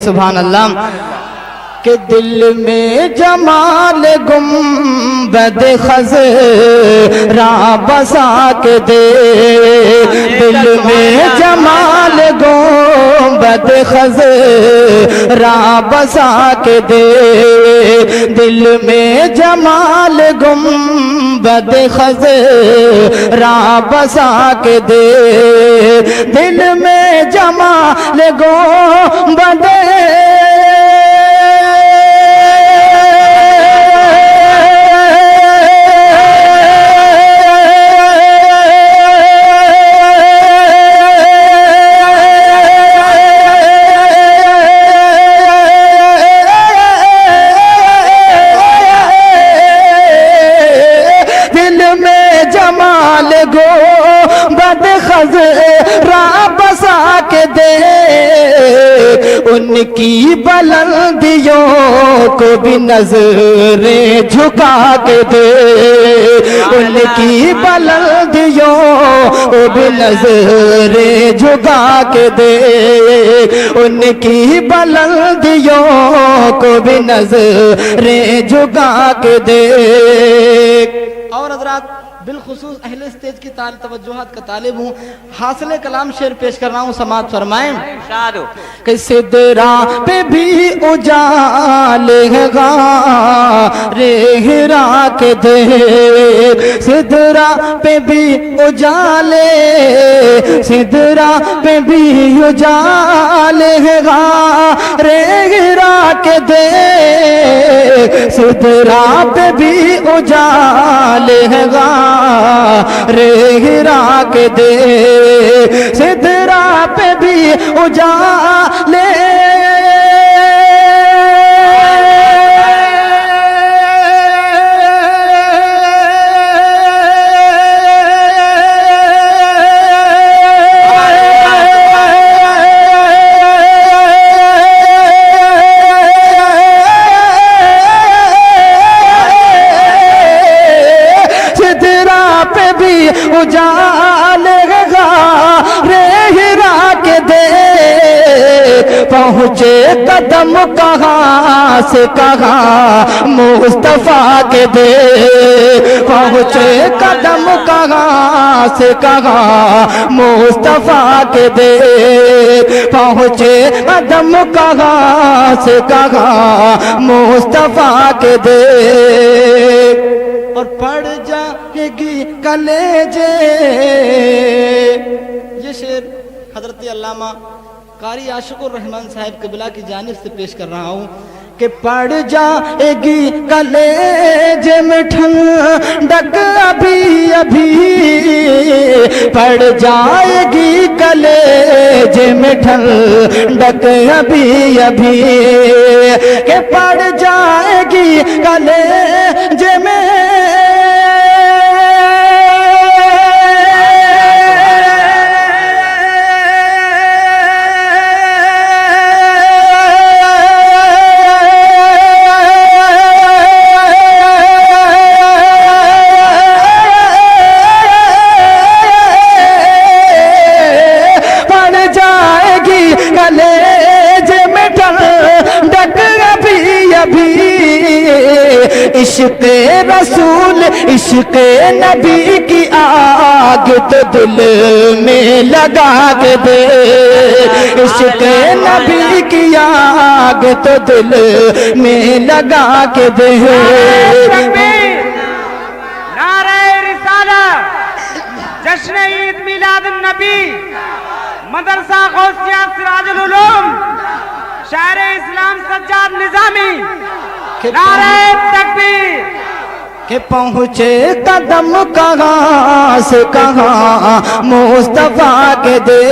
सुभान अल्लाह। के दिल में जमाल गुंबद खज़रा बसा के दे, दिल में जमाल गुंबद खज़रा बसा के दे, दिल में जमाल गुंबद खज़रा बसा के दे, दिल में जमाल गुंबद उनकी बुलंदियों को भी नजरें झुका के दे, उनकी बुलंदियों को भी नजरें झुका के दे, उनकी बुलंदियों को भी नजरें झुका के दे। और हज़रात बिलखुसूस अहले स्टेज की तवज्जुहात का तालिब हूँ, हासिल कलाम शेर पेश कर रहा हूँ, समात फरमाएं। कि सिदरा पे भी उजाले रे हिरा के दे, सिदरा पे भी उजाले, सिदरा पे भी उजाले रे हिरा के दे, सिदरा पे भी उजाले रे हिरा के दे, सिदरा पे भी उजाले पहुँचे कदम कहाँ से कहाँ मुस्तफा के दे, पहुँचे कदम कहाँ से कहाँ मुस्तफा के दे, पहुँचे कदम कहाँ से कहाँ मुस्तफा के दे। और पड़ जाएगी कलेजे, ये शेर हजरत अल्लामा कारी आशिकुर रहमान साहब कबिला की जानिब से पेश कर रहा हूँ। कि पड़ जाएगी कलेजे में ठंडक अभी अभी, पड़ जाएगी कलेजे में ठंडक अभी अभी, कि पड़ जाएगी कलेजे में इश्क़ रसूल इश्क़ नबी की आग तो दिल में लगा के दे, इश्क़ नबी की आग तो दिल में लगा के दे। नारे रिसालत, जश्न ईद मिलाद नबी, मदरसा गौसिया सिराजुल उलूम, शायर इस्लाम सज्जाद निजामी, नारे तकबीर। के पहुँचे कदम कहाँ से कहाँ मुस्तफा के दे।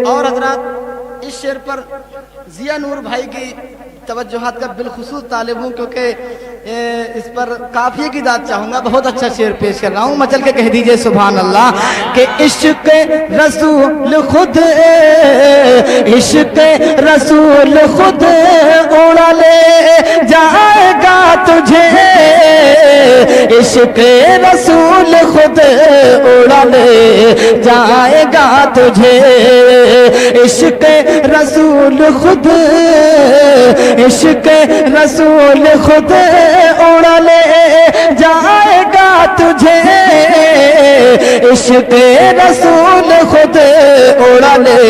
और हजरात इस शेर पर जिया नूर भाई की तवज्जुहात का बिलखुसूस तालिब हूँ, क्योंकि इस पर काफिये की दाद चाहूंगा। बहुत अच्छा शेर पेश कर रहा हूँ, मचल के कह दीजिए सुभान अल्लाह। के इश्क़ रसूल खुद, इश्क़ रसूल खुद उड़ा ले जाएगा तुझे, इश्क रसूल खुद उड़ा ले जाएगा तुझे, इश्क रसूल खुद, इश्क रसूल खुद उड़ा ले जाएगा तुझे, इश्क रसूल खुद उड़ा ले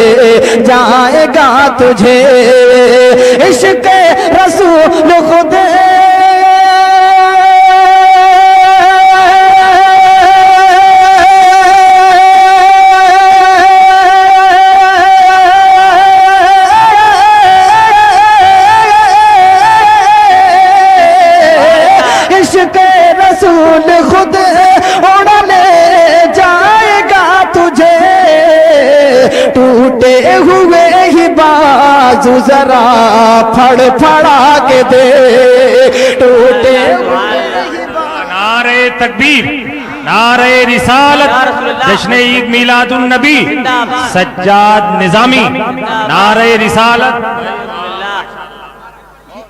जाएगा तुझे, इश्क रसूल खुद खुद उड़ा ले जाएगा तुझे, टूटे हुए ही बाजू जरा फड़फड़ा के दे, टूटे नारे तकबीर, नारे रिसालत, जश्न ईद मिलादुन नबी, सज्जाद निजामी, नारे रिसालत।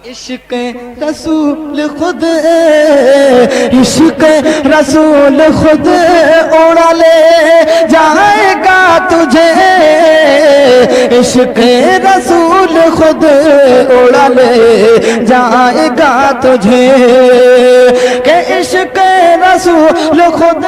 इश्क रसूल खुद, इश्क रसूल खुद उड़ा ले जाएगा तुझे, इश्क रसूल खुद उड़ा ले जाएगा तुझे, के इश्क रसूल खुद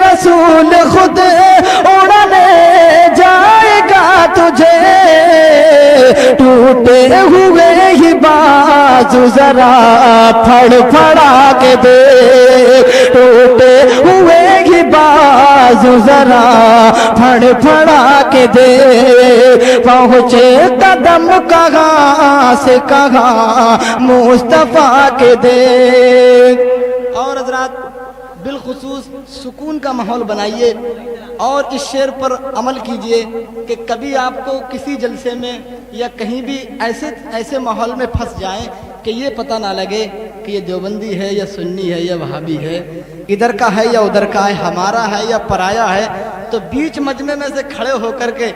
रसूल खुद उड़ा ले जाएगा तुझे, टूटे हुए ही बाजू जरा फड़फड़ा के दे, टूटे हुए ही बाजू जरा फड़फड़ा के दे, पहुँचे कदम कहाँ से कहाँ मुस्तफा के दे। और हजरात बिलखुसूस सुकून का माहौल बनाइए और इस शेर पर अमल कीजिए कि कभी आपको किसी जलसे में या कहीं भी ऐसे माहौल में फंस जाएं कि ये पता ना लगे कि ये देवबंदी है या सुन्नी है या वहाबी है, इधर का है या उधर का है, हमारा है या पराया है, तो बीच मजमे में से खड़े होकर के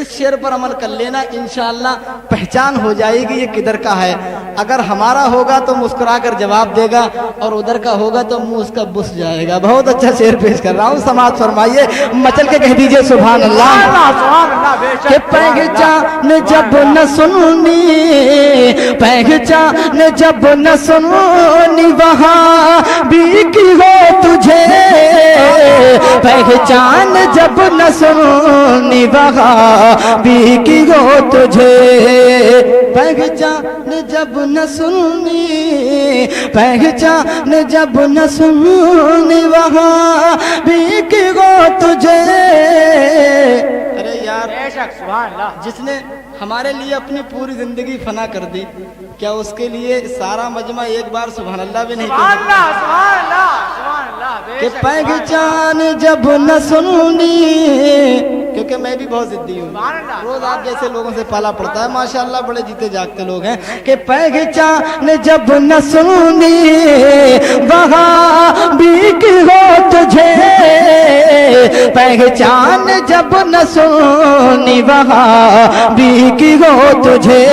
इस शेर पर अमल कर लेना, इंशाअल्लाह पहचान हो जाएगी ये किधर का है। अगर हमारा होगा तो मुस्कुरा कर जवाब देगा और उधर का होगा तो मुंह उसका बुस जाएगा। बहुत अच्छा शेर पेश कर रहा हूँ, समाज फरमाइए, मचल के कह दीजिए सुभान अल्लाह। के पहचान जब न सुनी, पहचान जब न सुनी वहाँ भी की हो तुझे, पहचान जब न सुनी वहाँ भी की हो तुझे, पहचान जब न सुनी, पहचान जब न सुनी वहाँ भी की हो तुझे। अरे यार जिसने हमारे लिए अपनी पूरी जिंदगी फना कर दी, क्या उसके लिए सारा मजमा एक बार सुभान अल्लाह भी नहीं कह कि पहचान जब न सुनी, क्योंकि मैं भी बहुत जिद्दी हूँ, रोज आप जैसे लोगों से पाला पड़ता है, माशाअल्लाह बड़े जीते जागते लोग हैं, कि पहचान जब न सुनी वहाँ भी की हो तुझे, पहचान जब न सुनी वहाँ भी की हो तुझे,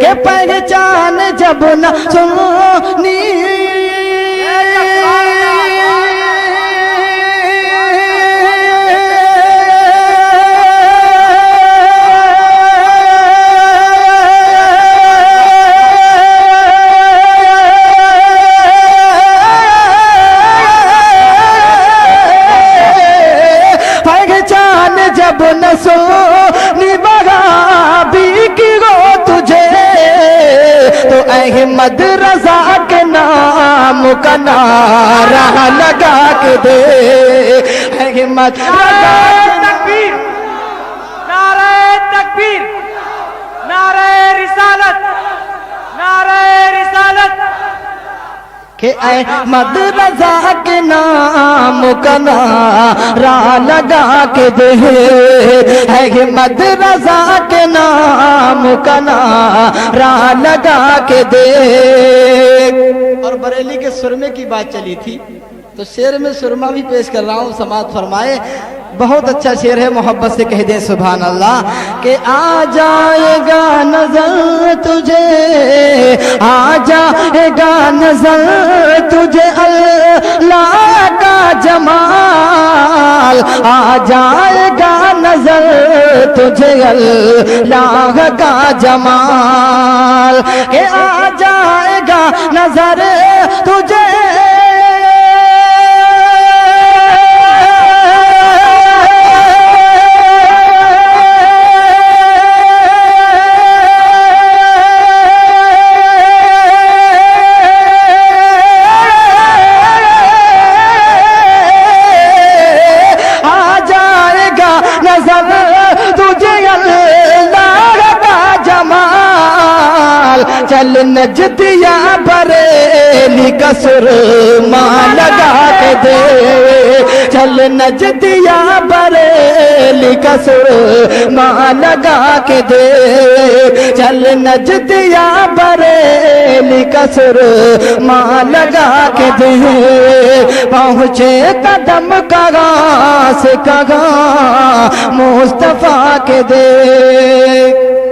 के पहचान जब न सुनी जब न सुनी वहाँ भी की हो तुझे, तो अहमद रजा के नाम का नारा लगा के दे, अहमद रजा। तकबीर, नारे तकबीर, नारे रिसालत, नारे रिसालत। कि अहमद रजा के नाम का नारा लगा के दे, अहमद रजा के नाम का नारा लगा के देख। और बरेली के सुरमे की बात चली थी तो शेर में सुरमा भी पेश कर रहा हूँ, समाज फरमाए। बहुत अच्छा शेर है, मोहब्बत से कह दें सुभान अल्लाह। कि आ जाएगा नजर तुझे, आ जाएगा नजर तुझे अल्लाह का जमाल, आ जाएगा नजर तुझे अल्लाह का जमाल। कि आ जाएगा नजर तुझे चल नजदिया बरेली का सुरमा लगा के दे, चल नजदिया बरेली का सुरमा लगा के दे, चल नजदिया बरेली का सुरमा लगा के दे। पहुँचे कदम कहाँ से कहाँ मुस्तफा के दे।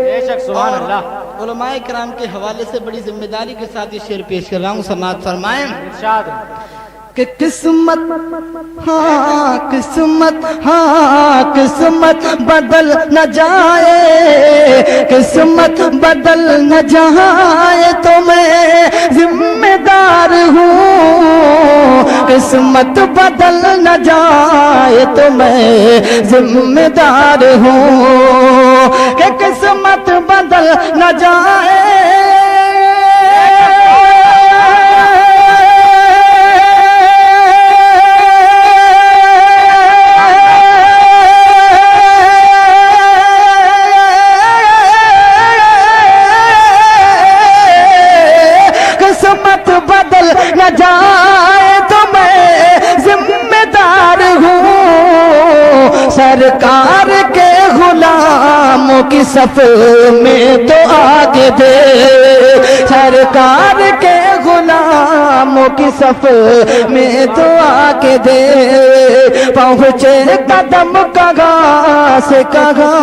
बेशक सुभान अल्लाह। उलमाए किराम के हवाले से बड़ी जिम्मेदारी के साथ ये शेर पेश कर रहा हूँ, समाज फरमाएं। इरशाद कि किस्मत हाँ किस्मत, हाँ किस्मत बदल न जाए, किस्मत बदल न जाए तो मैं जिम्मेदार हूँ, किस्मत बदल न जाए तो मैं जिम्मेदार हूँ। कि किस्मत बदल न जाए न जाए तो मैं जिम्मेदार हूँ। सरकार के गुलामों की सफ में तो आगे दे, सरकार के गुलामों की सफ में तो आगे दे। पहुँचे कदम कहाँ से कहाँ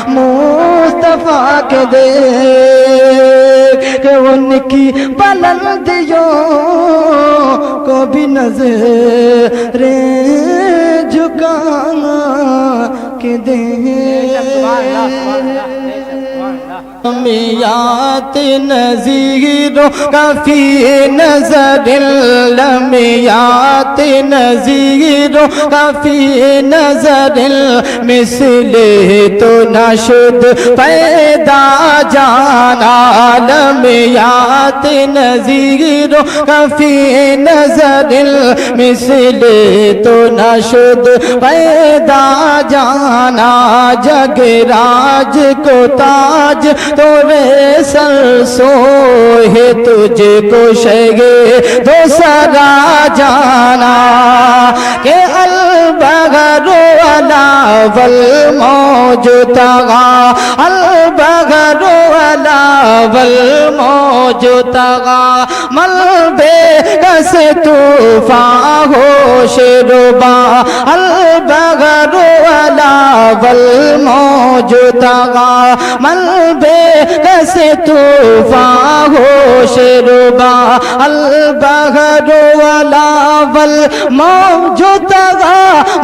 मुस्तफा के दे। कि उनकी बुलंदियों को भी नजरें झुकाना के दे। लमियात नज़ीरो काफी नजरिल, लमियात नज़ीरो काफी नजरिल, मिसले तो नशुद पैदा जाना। लमियात नज़ीरो काफी नजरिल, मिसले तो नशुद पैदा जाना। जगराज को ताज तोरे सर सोहे, तुझको शगे दो सरा जाना। के अलबगरो अलावल मौजूदगा, अलबगरो अलावल मौजूदगा, मलबे कस तूफा हो शिरुबा, अलबगरो अलावल मौजूदगा, मलबे कैसे तूफा हो शिरुबा, अलबगरो अलावल मौजूदगा,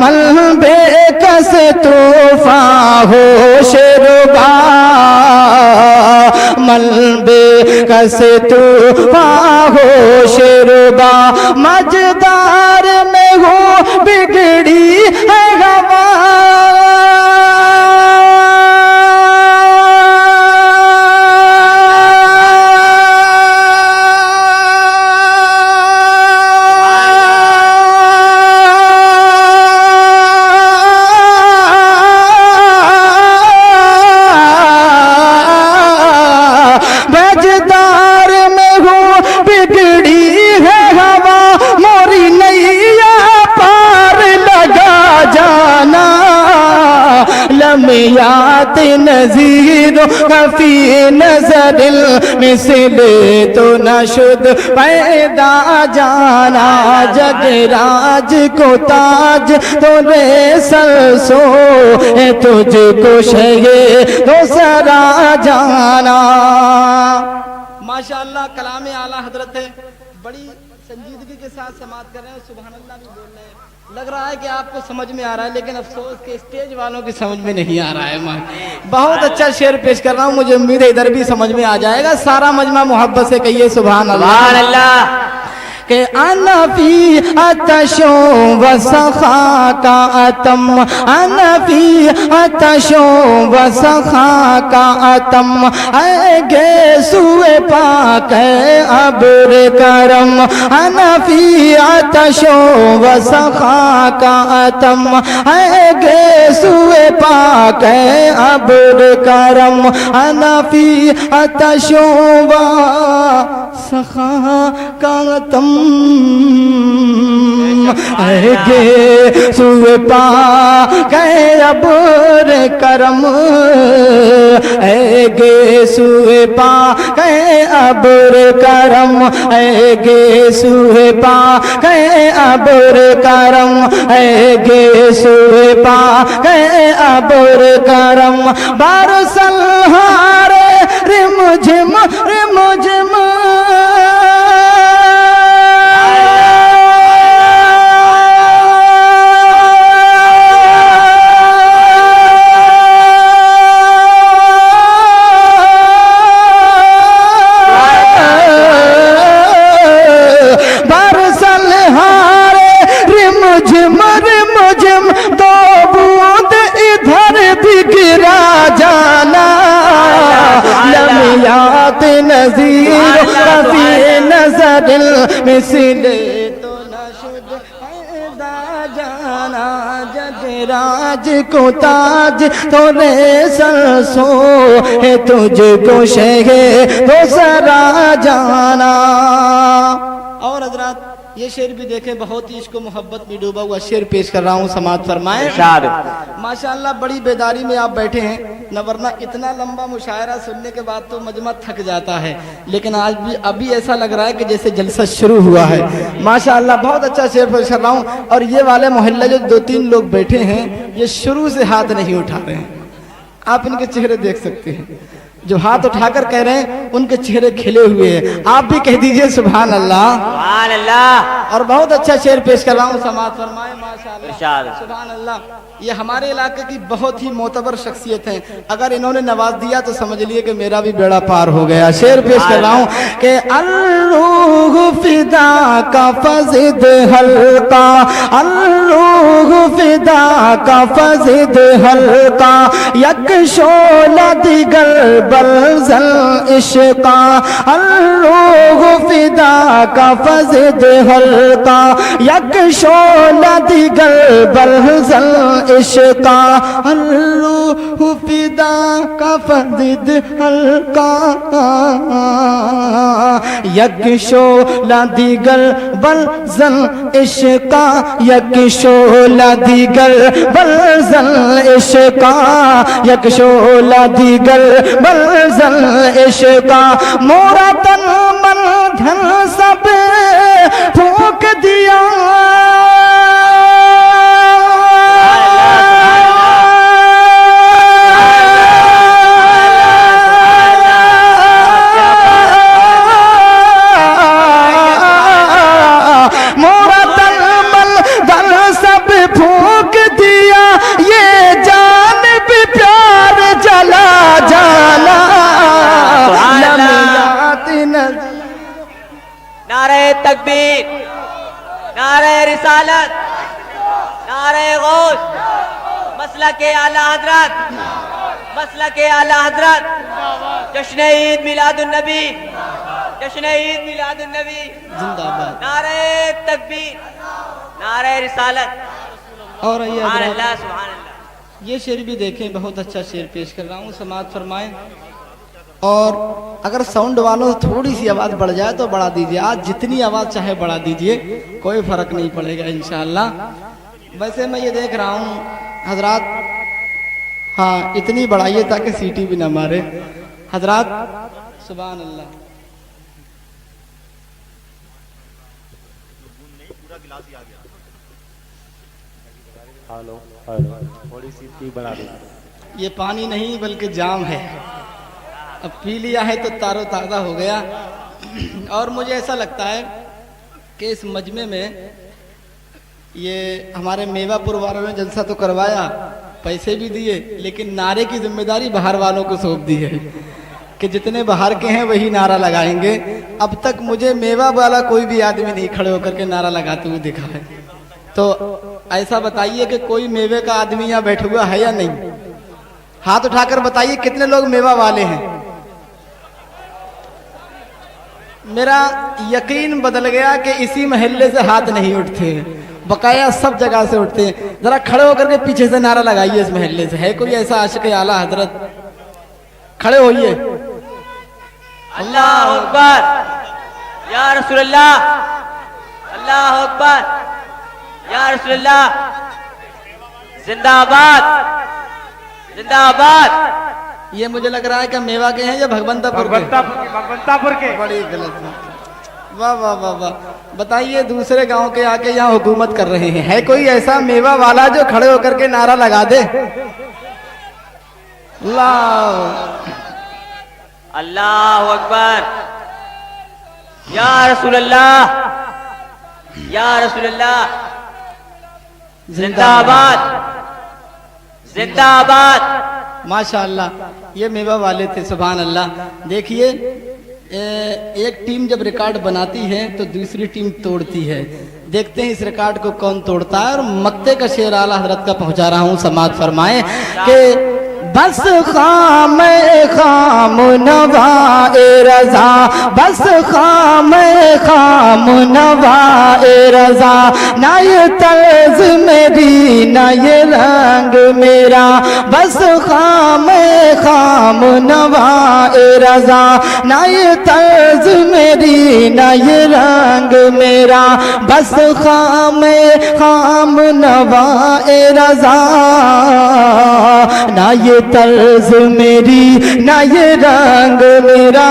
मलबे कैसे तूफा हो शिरुबा, मलबे कैसे तूफा हो शिरुबा। मजदार में हो बिगड़ी है हवा, नज़ीर कफी नजरिल मिसले तो नशुद पैदा जाना जगराज को ताज तो रे सरसो तुझको शये तो सरा जाना। माशाअल्लाह कलाम आला हजरत है, बड़ी संजीदगी के साथ समात कर रहे हैं, सुभान अल्लाह भी बोल रहे हैं। लग रहा है कि आपको समझ में आ रहा है, लेकिन अफसोस के स्टेज वालों की समझ में नहीं आ रहा है। मैं बहुत अच्छा शेर पेश कर रहा हूँ, मुझे उम्मीद है इधर भी समझ में आ जाएगा। सारा मजमा मोहब्बत से कहिए सुभान अल्लाह। के अनफी अतशो व सखा का अतम, अनफी अतशो व सखा का अतम, ऐगे सुए पाक अब्र करम, अनफी अतशो व सखा का अतम, ऐगे सुए पाक अब्र करम, अनफी अतशो व सखा का अतम, ऐगे सुए पा गए अब्र करम, ऐगे सुए पा गए अब्र करम, ऐगे सुए पा गए अब्र करम, ऐगे सुए पा गए अब्र करम, बरसल हारे रिमझिम रिमझिम, नज़ीर कफी नजरिल मिसले तो नशुद पैदा जाना जगराज को ताज तो रे सरसो है तुझको शहे तो सरा जाना। और हजरात ये शेर भी देखें, बहुत ही इसको मोहब्बत में डूबा हुआ शेर पेश कर रहा हूँ, समात फरमाए। माशाअल्लाह बड़ी बेदारी में आप बैठे हैं, न वरना इतना लंबा मुशायरा सुनने के बाद तो मजमा थक जाता है, लेकिन आज भी अभी ऐसा लग रहा है कि जैसे जलसा शुरू हुआ है। माशाअल्लाह बहुत अच्छा शेर पेश कर रहा हूँ। और ये वाले मोहल्ले जो 2-3 लोग बैठे हैं, ये शुरू से हाथ नहीं उठा रहे हैं, आप इनके चेहरे देख सकते हैं। जो हाथ उठाकर कह रहे हैं उनके चेहरे खिले हुए हैं, आप भी कह दीजिए सुभान अल्लाह, सुभान अल्लाह। और बहुत अच्छा शेर पेश कर रहा हूँ, समात फरमाए माशाअल्लाह, सुभान अल्लाह। ये हमारे इलाके की बहुत ही मोतबर शख्सियत है, अगर इन्होंने नवाज दिया तो समझ लिए कि मेरा भी बेड़ा पार हो गया। शेर पेश कर रहा हूँ कि अर्रूह फिदा का फज़िद हल्का, अर्रूह फिदा का फज़िद हल्का, यक शोला दिगर बलज़ल इश्क़ा, अर्रूह फिदा का फज़िद हल्का, यक शोला दिगर बलज़ल इश्क़ा, अर्रूह फिदा का फज़िद हल्का, यक शोला दिगर बलज़ल इश्क़ा, यक शोला दिगर बलज़ल इश्क़ा, यक शोला दिगर बलज़ल इश्क़ा, मोरा तन मन धन सब फूंक दिया, मोरा तन मन धन सब फूंक दिया, ये जान भी प्यार जला जाना। नारे तकबीर, नारे रिसालत, नारे गौस, मसलके आला हजरत, मसलके आला हजरत, जश्न ईद मिलादुन नबी, जश्न ईद मिलादुन नबी जिंदाबाद। नारे तकबीर, नारे रिसालत, और ये सुभान अल्लाह, सुभान अल्लाह। ये शेर भी देखें, बहुत अच्छा शेर पेश कर रहा हूँ, समात फरमाएं। और अगर साउंड वालों से थोड़ी सी आवाज़ बढ़ जाए तो बढ़ा दीजिए, आज जितनी आवाज़ चाहे बढ़ा दीजिए, कोई फ़र्क नहीं पड़ेगा इंशाअल्लाह। वैसे मैं ये देख रहा हूँ हजरात, हाँ इतनी बढ़ाइए ताकि सीटी भी ना मारे हजरात। सुभान अल्लाह। थोड़ी सी ती बढ़ा दो। ये पानी नहीं बल्कि जाम है, अब पी लिया है तो तारो ताज़ा हो गया। और मुझे ऐसा लगता है कि इस मजमे में ये हमारे मेवापुर वालों ने जलसा तो करवाया, पैसे भी दिए, लेकिन नारे की जिम्मेदारी बाहर वालों को सौंप दी है कि जितने बाहर के हैं वही नारा लगाएंगे। अब तक मुझे मेवा वाला कोई भी आदमी नहीं खड़े होकर के नारा लगाते हुए दिखा है। तो ऐसा बताइए कि कोई मेवे का आदमी यहाँ बैठा हुआ है या नहीं? हाथ उठाकर बताइए कितने लोग मेवा वाले हैं। मेरा यकीन बदल गया कि इसी महल्ले से हाथ नहीं उठते, बकाया सब जगह से उठते हैं। जरा खड़े होकर के पीछे से नारा लगाइए इस महल्ले से। है कोई ऐसा आशिक आला हजरत? खड़े होइए। अल्लाह अकबर या रसूलल्लाह, अल्लाह अकबर या रसूलल्लाह, जिंदाबाद जिंदाबाद। ये मुझे लग रहा है कि मेवा के हैं या भगवंतापुर के? भगवंतापुर के। बड़ी गलत है। वाह वाह वाह वाह। बताइए दूसरे गांव के आके यहाँ हुकूमत कर रहे हैं। है कोई ऐसा मेवा वाला जो खड़े होकर के नारा लगा दे? अल्लाह अकबर या रसूलल्लाह, या रसूलल्लाह, जिंदाबाद जिंदाबाद। माशाअल्लाह, ये मेवा वाले थे। सुभान अल्लाह। देखिए एक टीम जब रिकॉर्ड बनाती है तो दूसरी टीम तोड़ती है। देखते हैं इस रिकॉर्ड को कौन तोड़ता है। और मक्ते का शेर आला हजरत का पहुंचा रहा हूं, समाअत फरमाएं कि बस खाम खाम नवाए रजा, बस खाम खाम नवाए रजा, ना ये तर्ज मेरी ना ये रंग मेरा, बस खाम खाम नवाए रजा, ना ये तर्ज मेरी ना ये रंग मेरा, बस खाम खाम नवाए रजा, ना ये तर्ज मेरी ना ये रंग मेरा,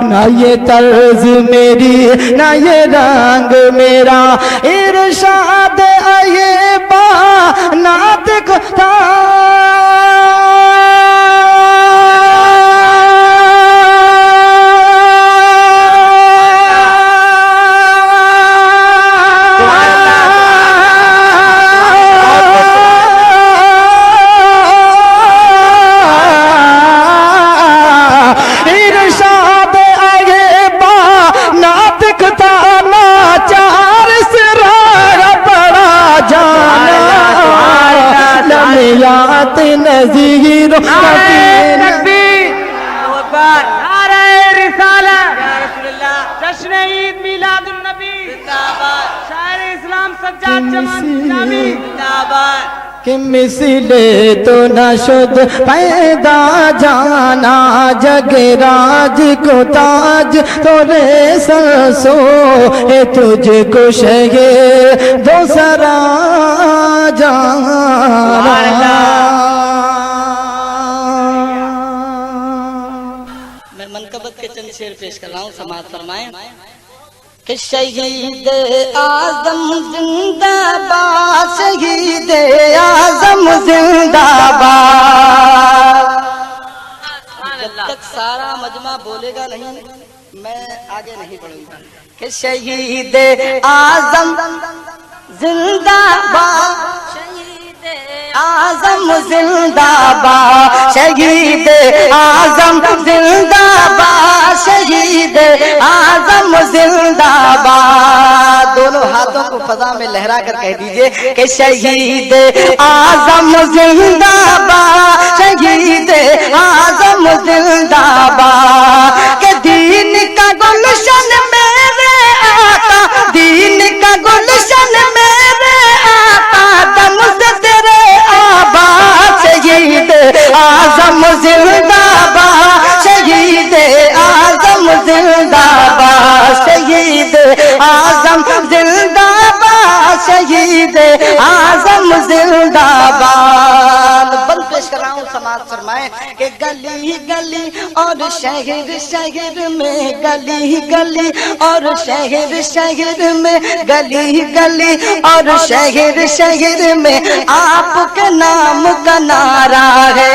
ना ये तर्ज मेरी ना ये रंग मेरा, इरशाद आये बा नातिक था नज़ीर जश्न ईद मिलादुन नबी जिंदाबाद, शायर इस्लाम सज्जाद जमानी जिंदाबाद। कि मिसले तो न शुद पैदा जाना, जगराज को ताज तोरे सरसो है, तुझको शगे दो सरा जाना। मैं मनकबत के चंद शेर पेश कर रहा हूँ, समाअत फरमाएं कि शहीद आजम जिंदाबाद, शहीद आजम जिंदाबाद। जब तक सारा मजमा बोलेगा नहीं मैं आगे नहीं बढ़ूंगा। कि शहीद आजम जिंदाबाद, आजम जिंदाबाद, शहीद आजम जिंदाबाद, शहीद आजम जिंदाबाद। दोनों हाथों को फजा में लहरा कर कह दीजिए कि शहीद आजम जिंदाबाद, शहीद आजम जिंदाबाद। के दीन का गुलशन मेरे आका, दीन का गुलशन मेरे आका, दम से तेरे आबाद, शहीद आजम जिंदाबाद, शहीद आजम जिंदाबाद, शहीद आजम जिंदाबाद, शहीद आजम जिंदाबाद। बंद पेश कर रहा हूँ, समाज फरमाए कि गली गली और शहर शहर में, गली गली और शहर शहर में, गली गली और शहर शहर में आपके नाम का नारा है।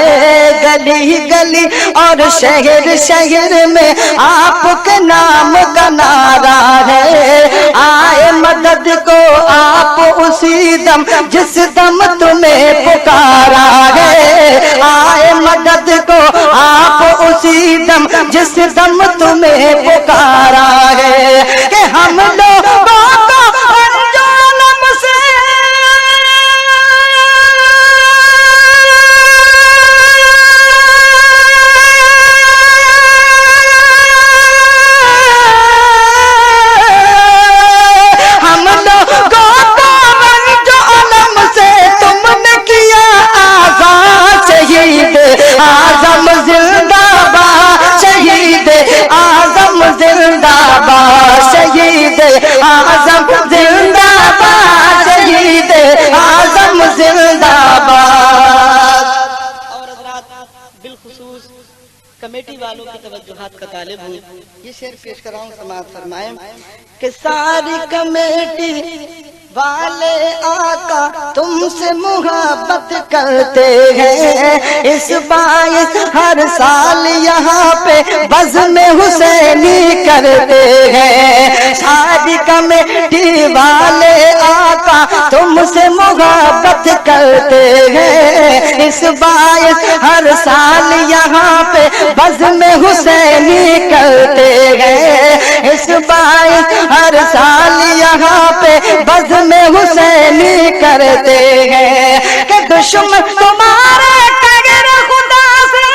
गली गली और शहर शहर में आपके नाम का नारा है। आए मदद को आप उसी दम जिस दम तुम्हें पुकारा है। आए मदद को आप उसी दम जिस दम तुम्हें पुकारा है। कि हम लोगों को अंजुम से आजम जिंदाबाद, शहीद आजम जिंदाबाद, शहीद आजम जिंदाबाद, शहीद आजम जिंदाबाद। और हज़रात बिलखुसूस कमेटी वालों की तवज्जुहात का तालिब हूँ, ये शेर पेश कर रहा हूँ, समाअत फरमाएं कि सारी कमेटी वाले आका तुमसे मुहब्बत करते हैं। इस बाइस हर साल यहाँ पे बज़्म हुसैनी करते हैं। सारी कमेटी वाले आका तुमसे मुहब्बत करते हैं। इस बाइस हर साल यहाँ पे बज़्म हुसैनी करते हैं। इस बाइस हर साल यहाँ पे बज़्म में हुसैनी करते हैं। कि दुश्मन तुम्हारे टगर खुदा से,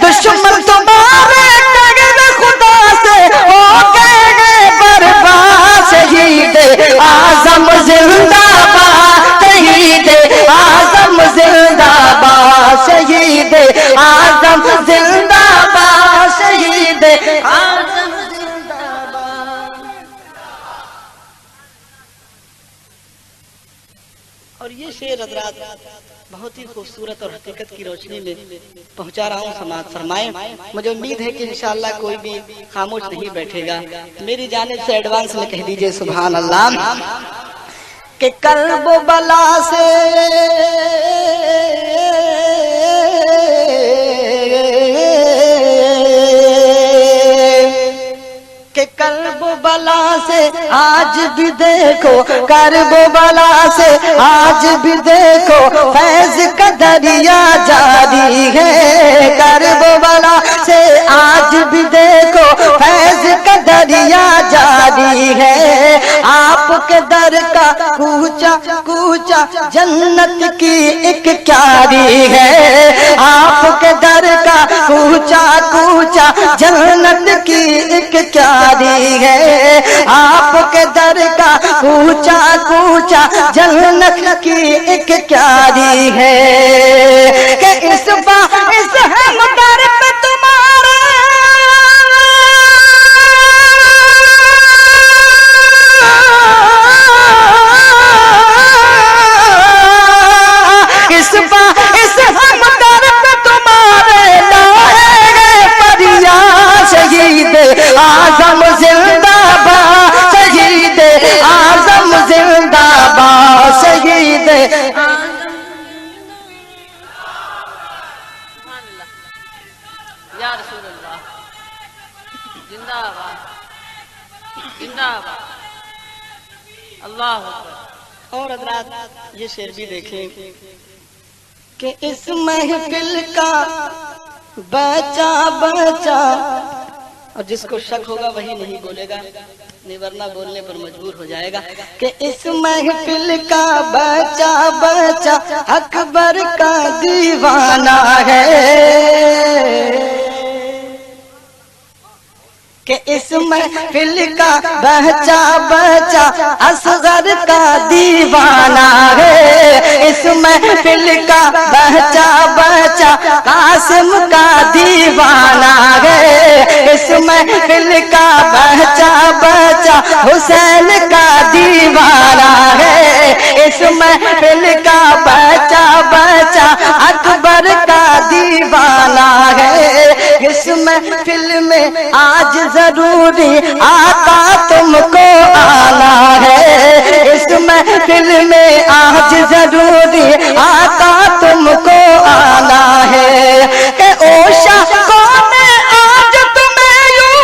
दुश्मन तुम्हारे टगर खुदा से हो गए बर्बाद। शहीद आजम जिंदाबाद, शहीद आजम जिंदाबाद, शहीद आजम जिंदाबाद, शहीद आजम जिंदाबाद। और ये शेर हज़रात बहुत ही खूबसूरत और हकीकत की रोशनी में पहुंचा रहा हूँ, समाअत फरमाएं। मुझे उम्मीद है कि इंशाअल्लाह कोई भी खामोश नहीं बैठेगा। मेरी जानिब से एडवांस में कह दीजिए सुभान अल्लाह। कि कर्ब बला से के कर्ब बला से आज भी देखो, कर्ब बला से आज भी देखो फैज का दरिया जारी है। कर्ब बला से आज भी देखो फैज का दरिया जारी है। आपके दर का कूचा कूचा जन्नत की एक क्यारी है। आपके दर का कूचा कूचा जन्नत की एक क्यारी है। आपके दर का कूचा कूचा जन्नत की एक क्यारी है। कि इस दर पे तुम्हारे इस दर पे तुम्हारे लाए गए परिया। शहीद आजम जिंदाबाद, शहीद आजम जिंदाबाद, शहीद या रसूल अल्लाह जिंदाबाद, जिंदाबाद, अल्लाह अकबर। और हज़रात ये शेर भी देखें कि इस महफिल का बचा बचा, और जिसको शक होगा वही नहीं बोलेगा, नहीं वरना बोलने पर मजबूर हो जाएगा। कि इस महफिल का बचा बचा अकबर का दीवाना है। कि इस महफिल का बच्चा बच्चा असगर का दीवाना है। इस महफिल का बच्चा बच्चा कासिम का दीवाना है। इस महफिल का बच्चा बच्चा हुसैन का दीवाना है। इस महफिल का बच्चा बच्चा अकबर का दीवाना है। इस महफिल में आज जरूरी आका तुमको आना है। इस महफिल में आज जरूरी आका तुमको आना है। कि ओशा कौन आज तुम्हें यूं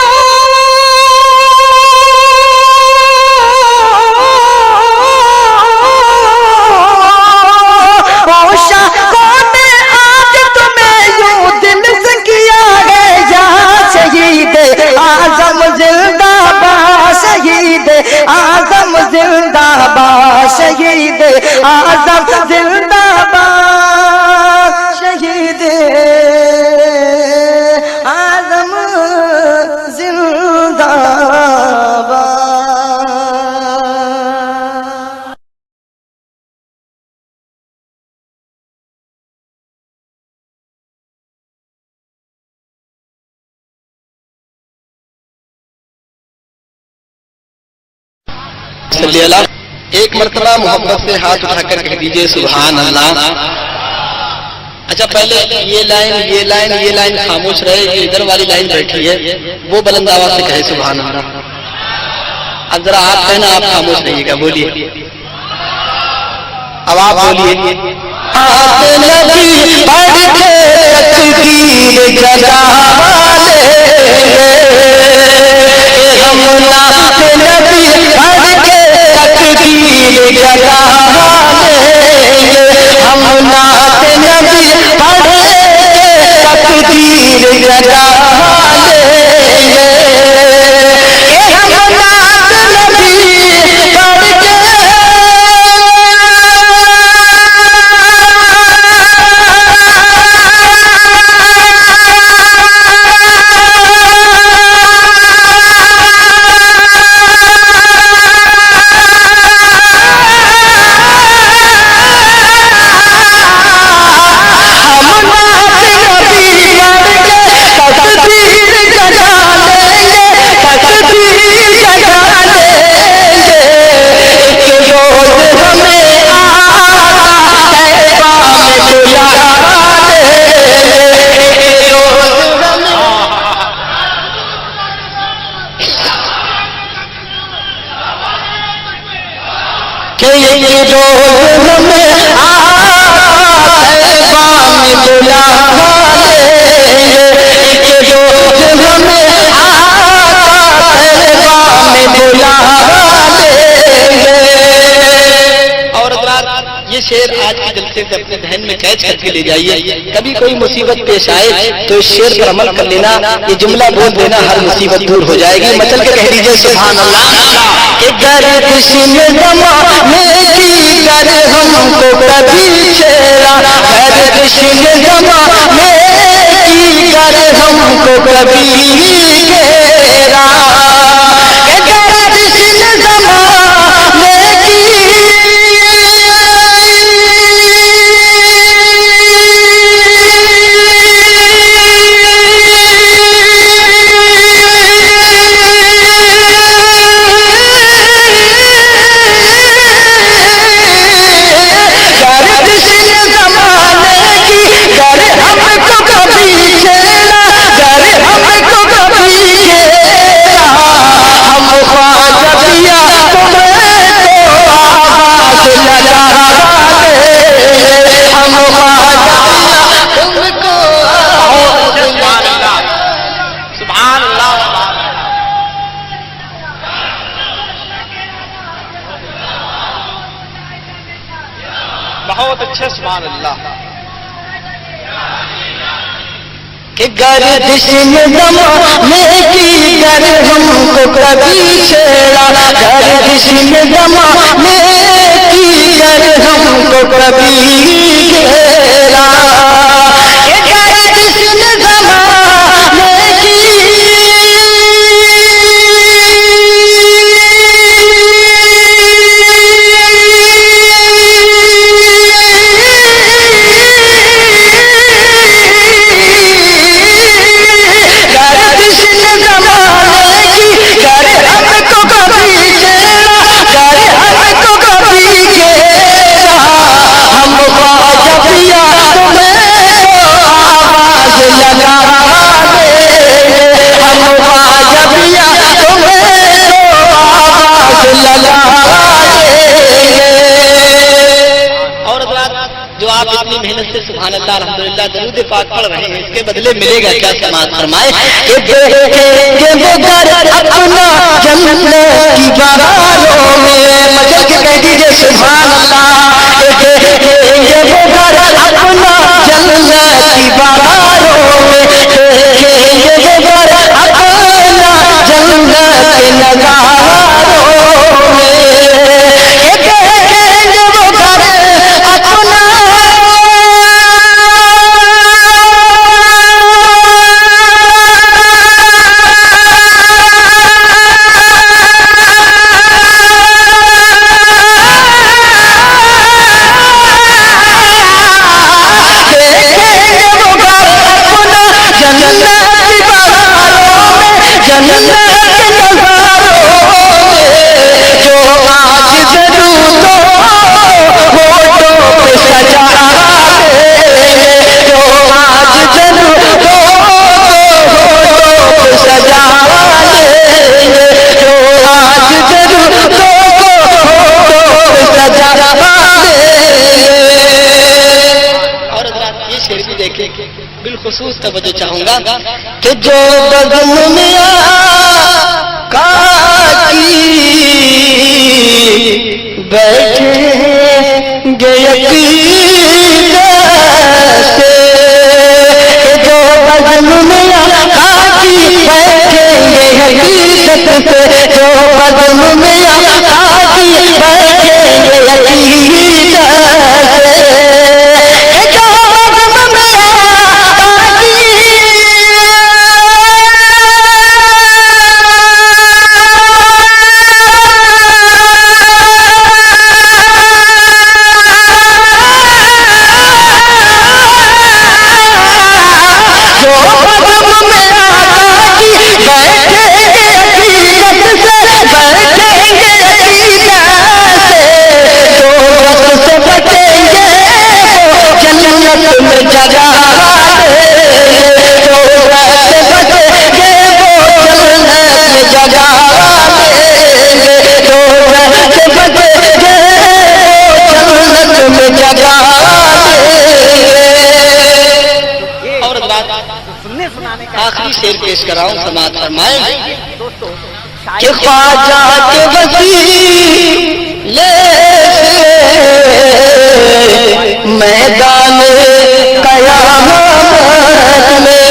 ओशा कौन आज तुम्हें यूं दिल से किया गया शहीद आजम जिंदाबाद शहीद आजम जिंदाबाद शहीद आजम जिंदाबाद शहीद आजम जिंदाबाद। एक मरतबा मोहब्बत से हाथ उठाकर कह दीजिए सुभान अल्लाह। अच्छा पहले ये लाइन खामोश रहे, जो इधर वाली लाइन बैठी है वो बुलंद आवाज से कहे सुभान अल्लाह। अब जरा आप कहना, आप खामोश रहिएगा, बोलिए, अब आप बोलिए। ये शेर आज के जलसे से अपने जहन में कैच करके ले जाइए। कभी कोई मुसीबत पेश आए तो इस शेर पर अमल कर लेना, ये जुमला बोल देना, हर मुसीबत दूर हो जाएगी। मचल के कह दीजिए सुभान अल्लाह। कि गर्दिश में ज़माने की कर हमको कभी छेड़ा, गर्दिश में ज़माने की कर हमको कभी घेरा। बहुत अच्छे सुभान अल्लाह। कि गर्दिश में ज़माने की कर हमको कभी छेड़ा, गर्दिश में ज़माने की कर हमको कभी घेरा। कि गर्दिश में ज़माने की अपनी मेहनत से सुभान अल्लाह अल्हम्दुलिल्लाह दरूद पाक पढ़ रहे हैं, इसके बदले मिलेगा क्या? समाज फरमाए कि देखेंगे वो घर अपना जन्नत की बहारों में, मचल के कह दीजिए सुभान अल्लाह। देखेंगे वो घर अपना जन्नत की बहारों में, देखेंगे वो घर अपना जन्नत के नजारों में, देखेंगे वो घर अपना बिलखुसूस तवज्जो चाहूंगा कि जो बदन में काकी बैठेंगे यकीन से, जो बदन में काकी बैठेंगे हकीकत से, जो बदन में काकी बैठेंगे यकीन से, आखिरी शेर पेश कराऊं, समाज फरमाए कि ख्वाजा के वसीले मैदान कयामत में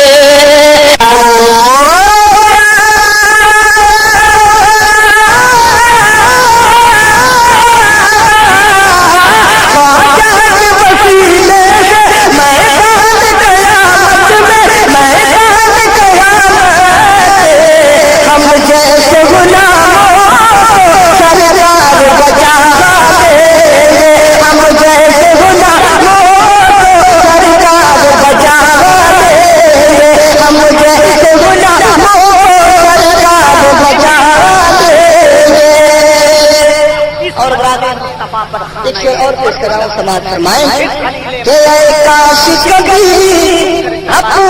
एक शेर और पेश कराओ, समाज फरमाए कि काश कभी अपना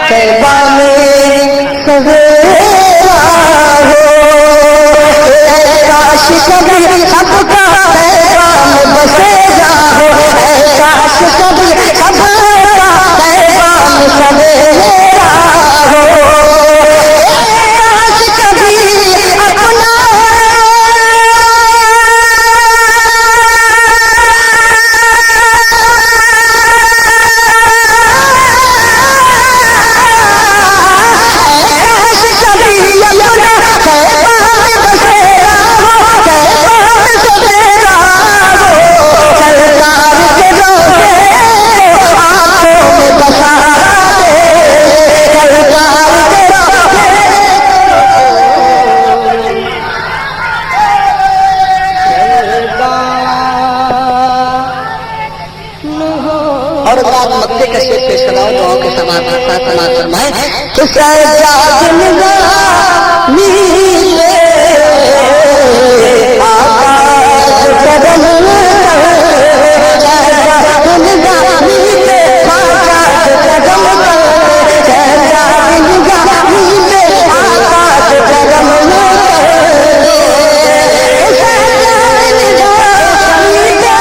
कहवा में सवेरा हो, काश कभी सबका पैगाम बसेरा हो, काश कभी सबका पैगाम सवेरा हो, काश कभी अपना मक्के का शेर पेश कराओ, दुआओं के समाज फरमाए कि सजाद निगामी ले आकाश कदम सजाद निगामी ले आकाश कदम सजाद निगामी ले आकाश कदम सजाद निगामी ले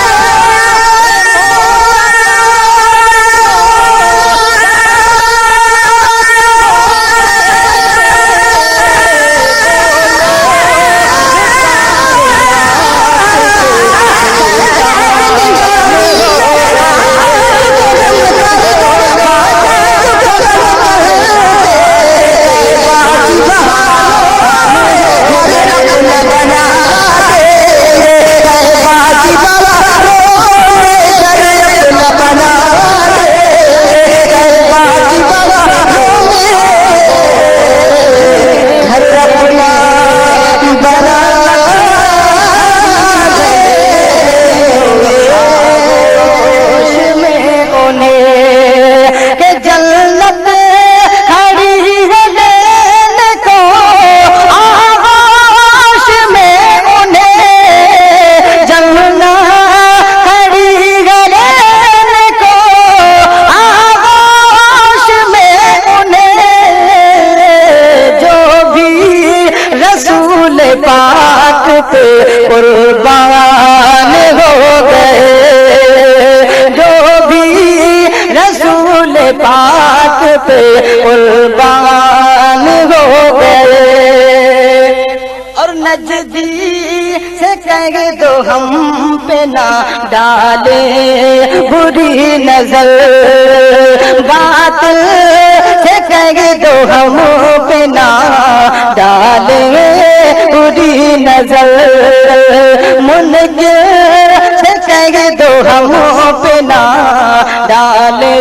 रसूल पाक पे कुर्बान हो गए, जो भी रसूल पाक पे कुर्बान हो गए। और नजदी से कह दो हम पे ना डाले बुरी नजर, बातिल से कह दो हम पे ना डाले बुरी नजर, मुनकिर से कह दो हम पे ना डाले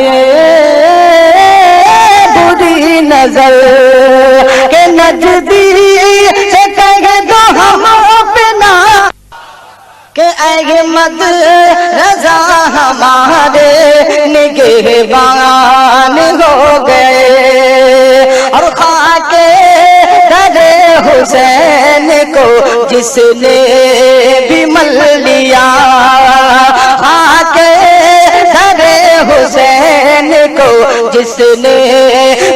बुरी नजर, के नजदी से कह दो हम पे ना, के अहमद रजा हमारे निगहबान हो गए। और खाके दरे हुसैन को जिसने भी मल लिया, खाके दरे हुसैन को जिसने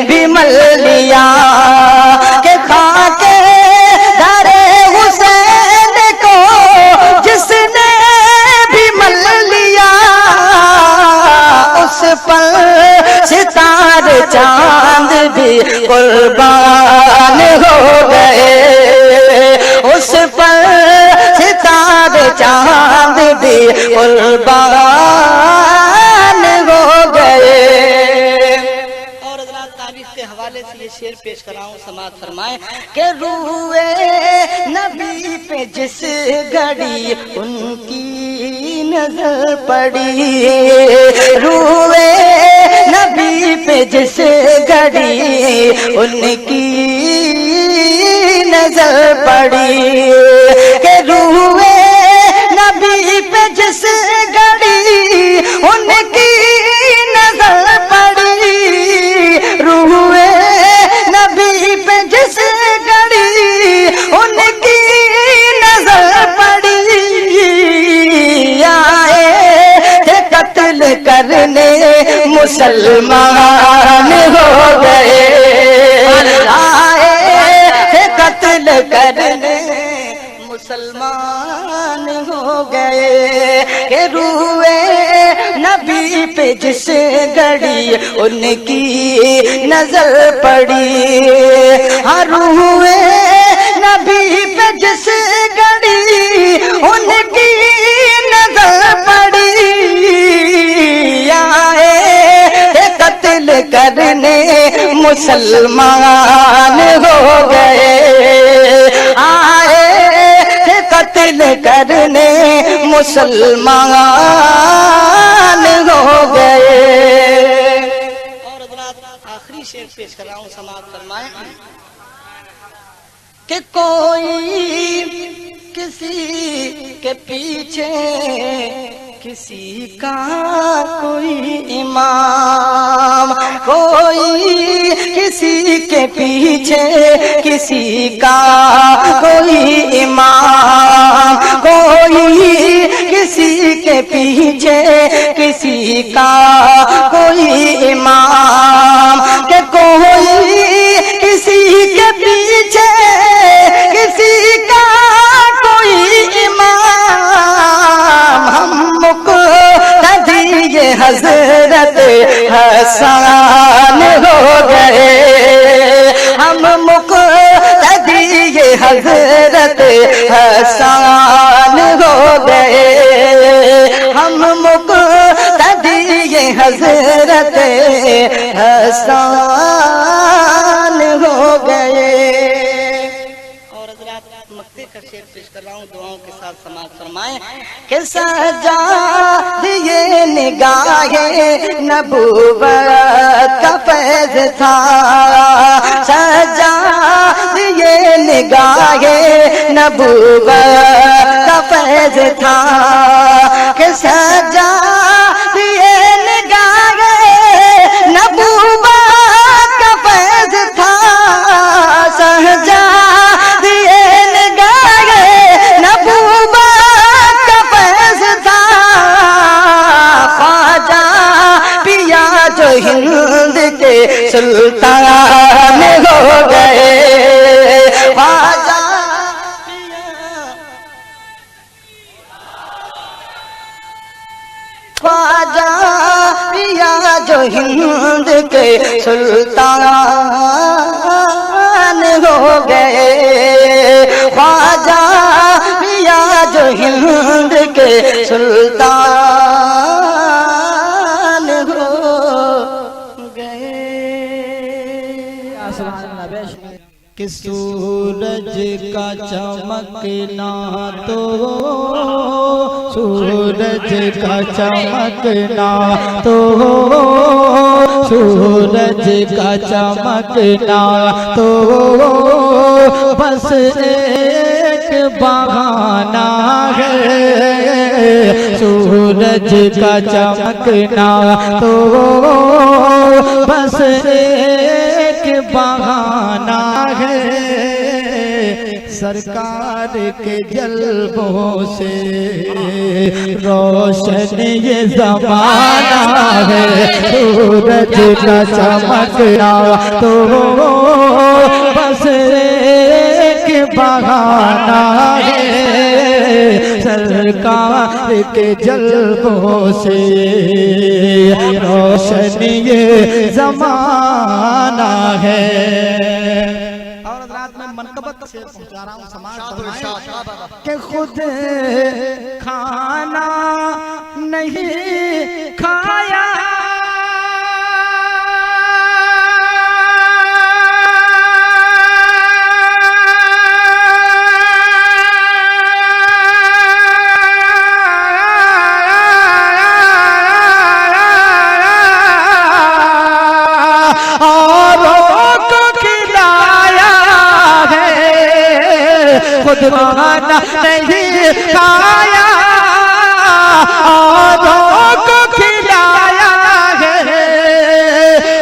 भी मल लिया, के खाके दरे हुसैन को जिसने भी मल लिया, उस पर सितारे चांद भी कुर्बान हो गए, उस पर सितारे चांद भी कुर्बान हो गए। और हज़रात तारीख के हवाले से ये शेर पेश कराऊं, समाअत फरमाएं कि रूए नबी पे जिस घड़ी उनकी नजर पड़ी, रूए नबी पे जिस घड़ी उनकी नजर पड़ी, के रूए नबी पे जिस घड़ी उनकी नजर पड़ी, रूए नबी पे जिस घड़ी उनकी नजर पड़ी, आए थे कत्ल करने मुसलमान हो गए, आए थे कत्ल करने मुसलमान हो गए। के रूए नबी पे जिस घड़ी उनकी नजर पड़ी, हाँ रूए नबी पे जिस घड़ी उनकी नजर पड़ी, आए कत्ल करने मुसलमान हो गए, आए कत्ल करने मुसलमान हो गए। और आखिरी शेर पेश कर रहा हूं, समाअत फरमाएं कि कोई किसी के पीछे किसी का कोई इमाम, कोई किसी के पीछे किसी का कोई इमाम, कोई किसी के पीछे किसी का कोई इमाम, के कोई किसी के पीछे किसी का कोई इमाम, हम मुक़्तदी हज़रत हसन हो गए, हम मुक़्तदी हज़रत हसन हो गए, हम मुक़्तदी हज़रत हसन हो गए। और हज़रात मक्ते का शेर पेश कर रहा हूँ, दुआओं के साथ समाअत फरमाएं कि सजा दिए निगाहे नबूवत का फैज़ था, सजा दिए निगाहे नबूवत का फैज़ था, कि सजा दिए निगाहे नबूवत का फैज़ था, सजा दिए निगाहे नबूवत का फैज़ था, ख्वाजा पिया जो हिंद के सुल्तान हो गए, ख्वाजा जो हिंद के सुल्तान हो गए, ख्वाजा मियां जो हिंद के सुल्तान हो गए। कि सूरज का चमकना तो, सूरज का चमकना तो, सूरज का चमकना तो बस एक बहाना है। सूरज का चमकना तो बस एक बहाना है। सरकार के जल्बों से रोशन ये ज़माना है। सूरज का चमकना तो बस एक बहाना है। सरकार के जल्बों से रोशन ये ज़माना है। और रात में मनकबत से पहुंचा रहा हूँ समाज के खुद खाना नहीं खाया, खुद खाना नहीं खाया, औरों को खिलाया है।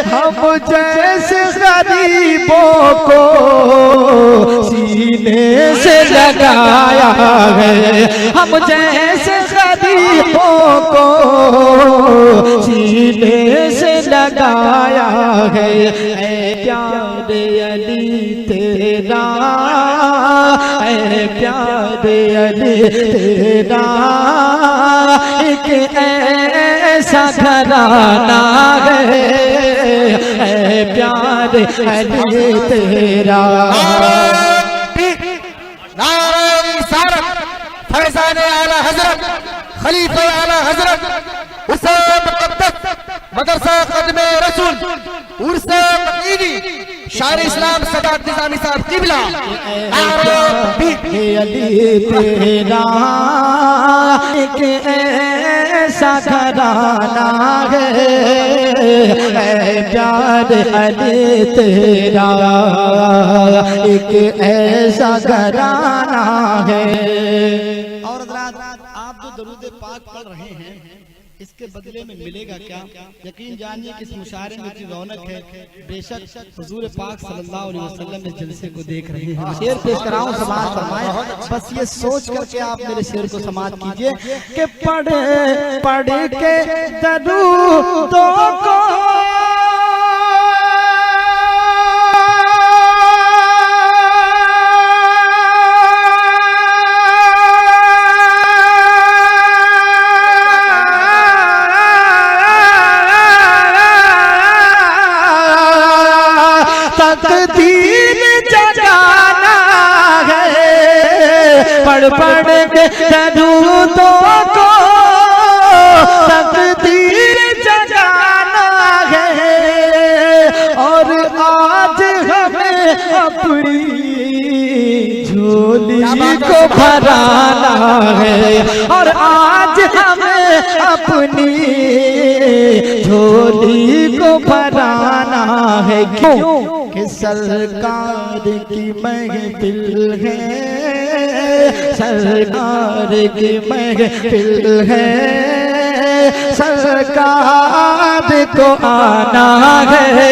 हम जैसे गरीबों को सीने से लगाया है। हम जैसे गरीबों को सीने से लगाया है। ऐ प्यारे अली तेरा, ऐ प्यारे अली तेरा एक ऐसा घराना है। ऐ प्यारे अली तेरा। फैज़ान आला हजरत, खलीफा आला हजरत, हुसैन मुक़द्दस मदरसा क़दमे रसूल, उर्से मदीनी, शायर इस्लाम सदात निज़ामी साहब क़िबला। अली तेरा एक ऐसा घराना है। ऐ प्यारे अली तेरा एक ऐसा घराना है। और आप जो दरूद पाक पढ़ रहे हैं इसके बदले में मिलेगा क्या? यकीन जानिए कि इस मुशायरे में जो रौनक है, बेशक हुजूर पाक सल्लल्लाहु अलैहि वसल्लम इस जलसे को देख रहे हैं। शेर पेश कराऊं, समाज फरमाए। बस ये सोच करके आप मेरे शेर को समाज कीजिए कि पढ़ पढ़ के दरूदों को तकदीर जगाना है। पढ़ पढ़ के दरूदों को तकदीर जगाना है। और आज हमें अपनी झोली को भराना है। और आज हमें अपनी झोली को भराना है। क्यों? कि सरकार की महफिल है, सरकार की महफिल है। सरकार को आना है,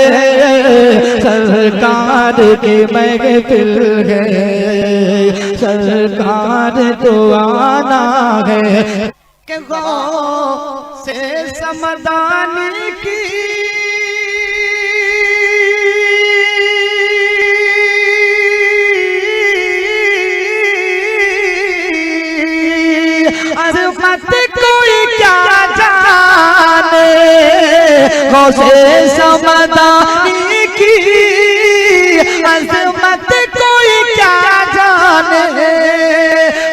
सरकार की महफिल है। सरकार को आना है। कि गौ से समदानी की अज़मत कोई क्या जाने, गौसे समदानी की अजमत कोई क्या जाने,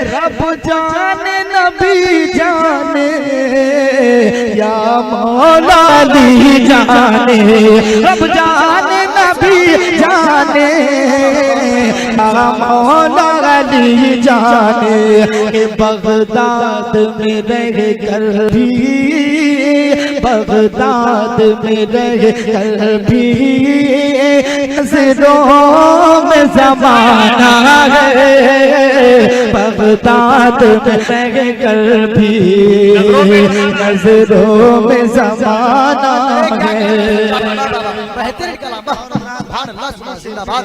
रब जाने नबी जाने या मौला अली जाने, रब जाने नबी जाने या मौला अली जाने। कि बगदाद में रह कर भी, बगदाद में रह कर भी नजरों में ज़माना है, बगदाद में रह कर भी नजरों में ज़माना है। बेहतरीन कलाम, सुभान अल्लाह, जिंदाबाद जिंदाबाद।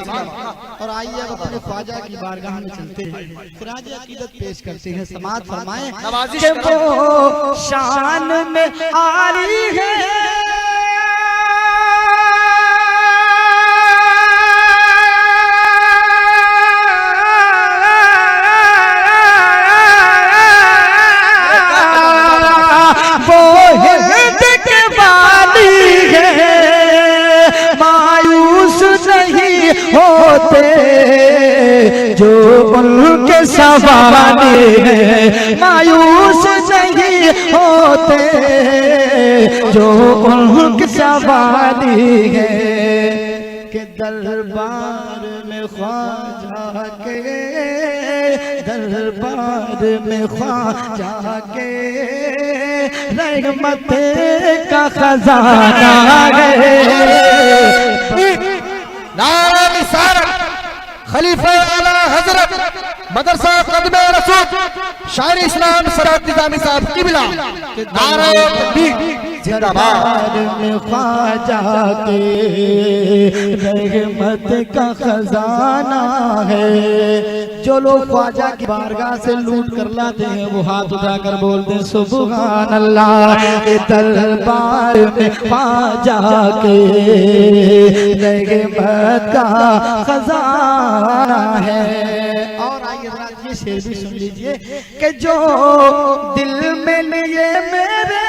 और आइए अब अपने ख्वाजा की बारगाह में चलते हैं, खिराज अकीदत पेश करते हैं। समाज फरमाएं नवाजिश कि वो शान में आली है, वो हिंद के वाली है, मायूस नहीं होते जो उनके सवाली है, मायूस नहीं होते जो उनके सवाली है। के दरबार में ख्वाजा के, दरबार में ख्वाजा के रहमत का खजाना है। नारा निसारत खलीफा आला हजरत मदरसा कदमे रसूल शायर इस्लाम सदात निजामी साहब किबला, नारा तकबीर जिंदाबाद। दरबार में ख्वाजा के रहमत का खजाना है। जो लोग ख्वाजा की बारगाह से लूट कर लाते हैं वो हाथ उठाकर बोलते हैं सुभान अल्लाह। के दरबार में ख्वाजा के रहमत का खजाना है। और आइए जरा ये शेर भी सुन लीजिए कि जो दिल में लिए मेरे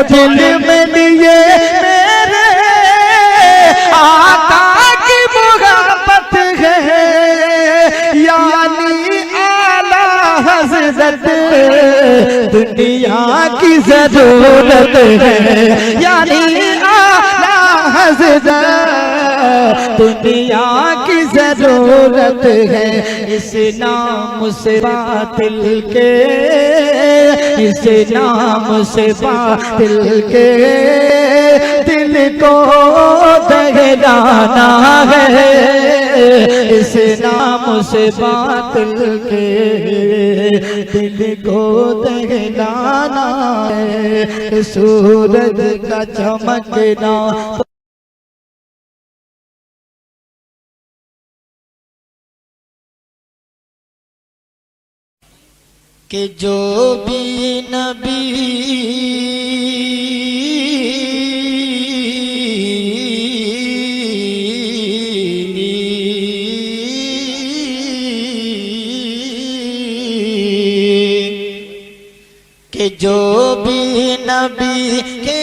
दिल में लिए मेरे आका की मुहब्बत है, यानी आला हज़रत दुनिया की जरूरत है, यानी आला हज़रत दुनिया की जरूरत है। इस नाम से बातिल के, इस नाम से बातिल के दिल को दहलाना है, इस नाम से बातिल के दिल को दहलाना है। सूरज का चमकना कि जो भी नबी कि जो भी नबी के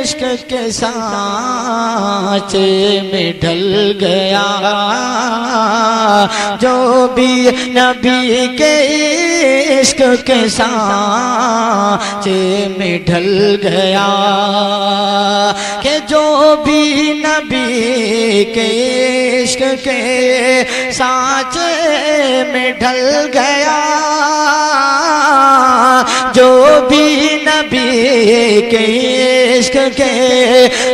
इश्क के सांचे में ढल गया, जो भी नबी के इश्क के सांचे में ढल गया, कि जो भी नबी के इश्क के सांचे में ढल गया, जो भी नबी के इश्क के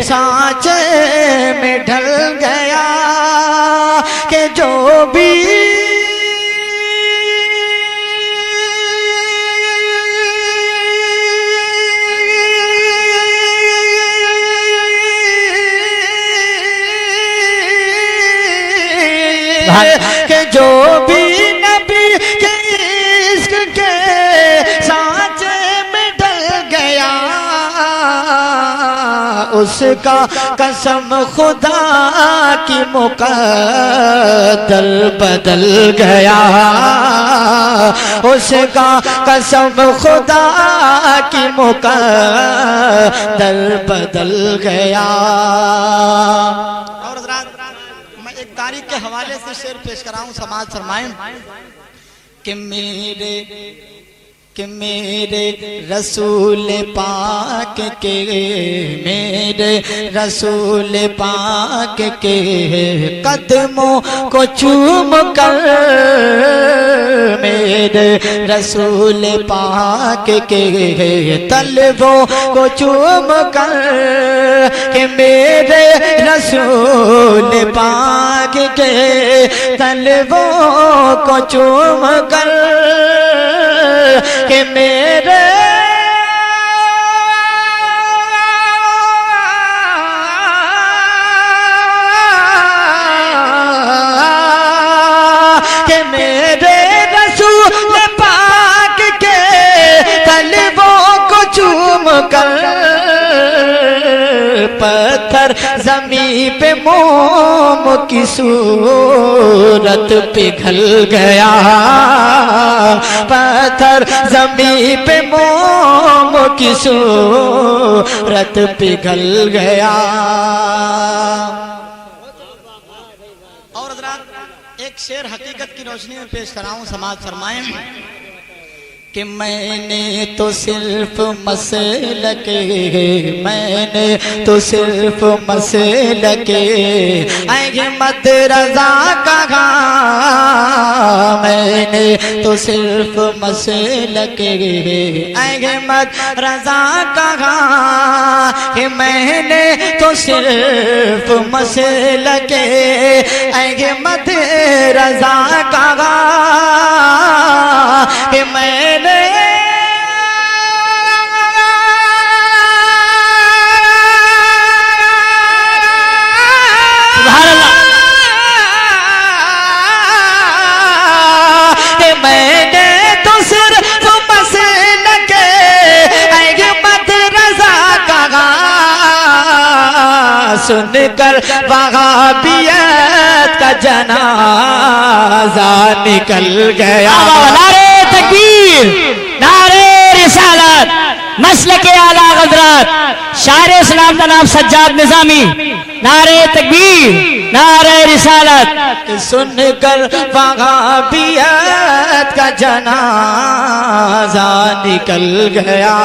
सांचे में ढल गया, कि जो भी कि जो भी नबी के इश्क के सांचे में ढल उसका कसम खुदा की मुकद्दर बदल गया, उसका कसम खुदा की मुकद्दर बदल गया। और हज़रात मैं एक तारीख के हवाले से शेर पेश कराऊं, समाज फरमाएं कि मेरे रसूल पाक के, मेरे रसूल पाक के कदमों को चूम कर, मेरे रसूल पाक के तलवों को चूम कर, कि मेरे रसूल पाक के तलवों को चूम कर, कि मेरे रसूल पाक के तलवों को चूम कर, पत्थर ज़मीं पे मोम की सूरत पिघल गया, पत्थर ज़मीं पे मोम की सूरत पिघल गया। और हज़रात एक शेर हकीकत की रोशनी में पेश कराऊं, समाज फरमाएं कि मैंने तो सिर्फ मसलके, मैंने तो सिर्फ मसलके अहमद रज़ा कहा, मैंने तो सिर्फ मसलके अहमद रज़ा कहा, कि मैंने तो सिर्फ मसलके अहमद रज़ा कहा, कि मैंने तो सिर्फ मसलके अहमद रज़ा कहा, सुनकर वहाबियत का जनाजा निकल गया। नारे तकबीर, नारे रिसालत, मसलके आला हज़रत शायर इस्लाम का नाम सज्जाद निज़ामी। नारे तकबीर, नारे रिसालत। सुनकर वहाबियत का जनाजा निकल गया,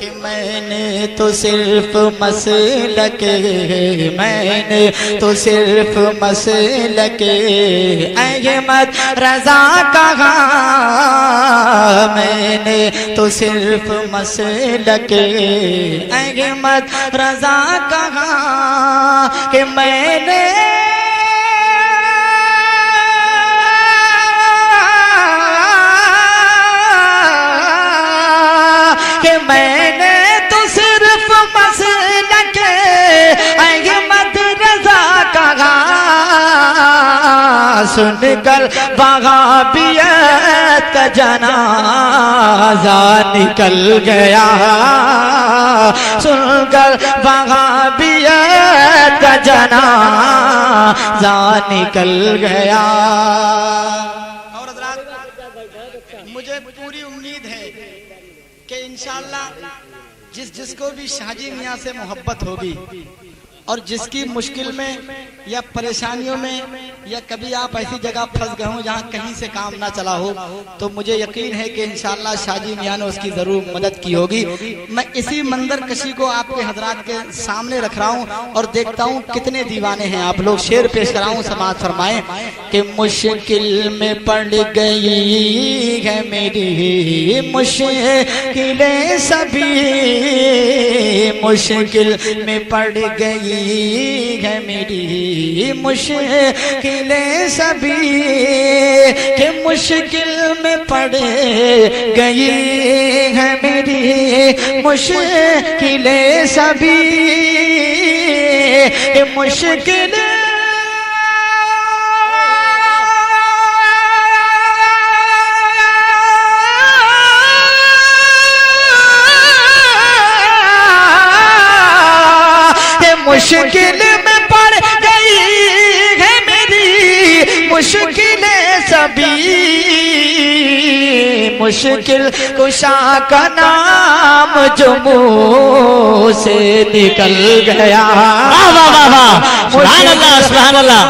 कि मैंने तो सिर्फ मसलके, मैंने तो सिर्फ मसलके अहमद रज़ा कहा, मैंने तो सिर्फ मसलके अहमद रज़ा कहा, कि मैंने तो सिर्फ मसलके अहमद रज़ा कहा, सुनकर वहाबियत का जनाजा निकल गया, सुनकर वहाबियत का जनाजा निकल गया। और हज़रात मुझे पूरी उम्मीद है कि इंशाअल्लाह जिसको भी शाहजी मियाँ से मोहब्बत होगी और जिसकी मुश्किल में या परेशानियों में या कभी आप ऐसी जगह फंस गए हो जहाँ कहीं से काम ना चला हो, तो मुझे यकीन है कि इंशाअल्लाह शाहजी मियाँ ने उसकी ज़रूर मदद की होगी। मैं इसी मंजर कशी को आपके हजरात के सामने रख रहा हूँ और देखता हूँ कितने दीवाने हैं आप लोग। शेर पेश कराऊँ, समाज फरमाएं कि मुश्किल में पड़ गई है मेरी मुश्किलें सभी, मुश्किल में पड़ गई है मेरी मुश्किलें सभी, कि मुश्किल में पड़ गई है मेरी मुश्किलें सभी, कि मुश्किल मुश्किल में पड़ गई है मेरी मुश्किलें सभी, मुश्किल कुशा का नाम जो मुंह से निकल गया। वाह वाह वाह वाह, सुभान अल्लाह सुभान अल्लाह,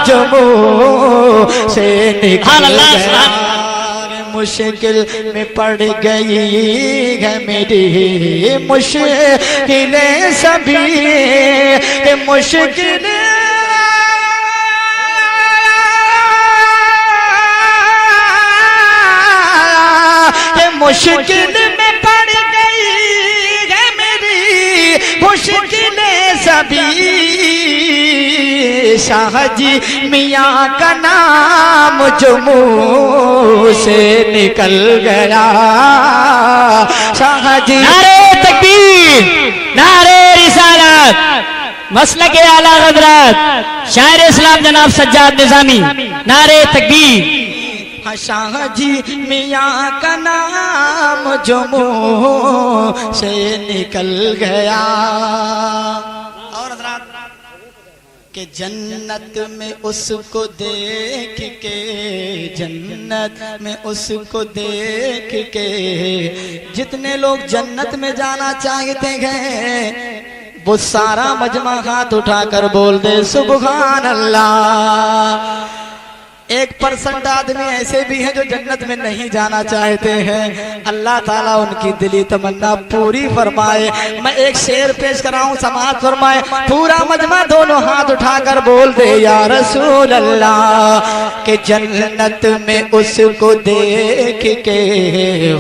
जो मुंह से निकल अल्लाह, गया। मुश्किल में पड़ गई है मेरी मुश्किलें सभी, मुश्किल मुश्किल में पड़ गई है मेरी मुश्किलें सभी। शाहजी मियाँ का नाम जो मुंह से निकल गया। शाहजी नारे तकबीर, नारे रिसालत, मसलक आला हज़रत शायर इस्लाम जनाब सज्जाद निज़ामी, नारे तकबीर। शाहजी मियाँ का नाम जो मुंह से निकल गया। और हज़रात के जन्नत में उसको देख के, जन्नत में उसको देख के जितने लोग जन्नत में जाना चाहते हैं वो सारा मजमा हाथ उठाकर बोल दे सुभान अल्लाह। 1% आदमी ऐसे भी हैं जो जन्नत में नहीं जाना चाहते हैं। अल्लाह ताला उनकी दिली तमन्ना पूरी फरमाए। मैं एक शेर पेश कराऊं, समाअत फरमाए। पूरा मजमा दोनों हाथ उठाकर बोल दे या रसूल अल्लाह। के जन्नत में उसको देख के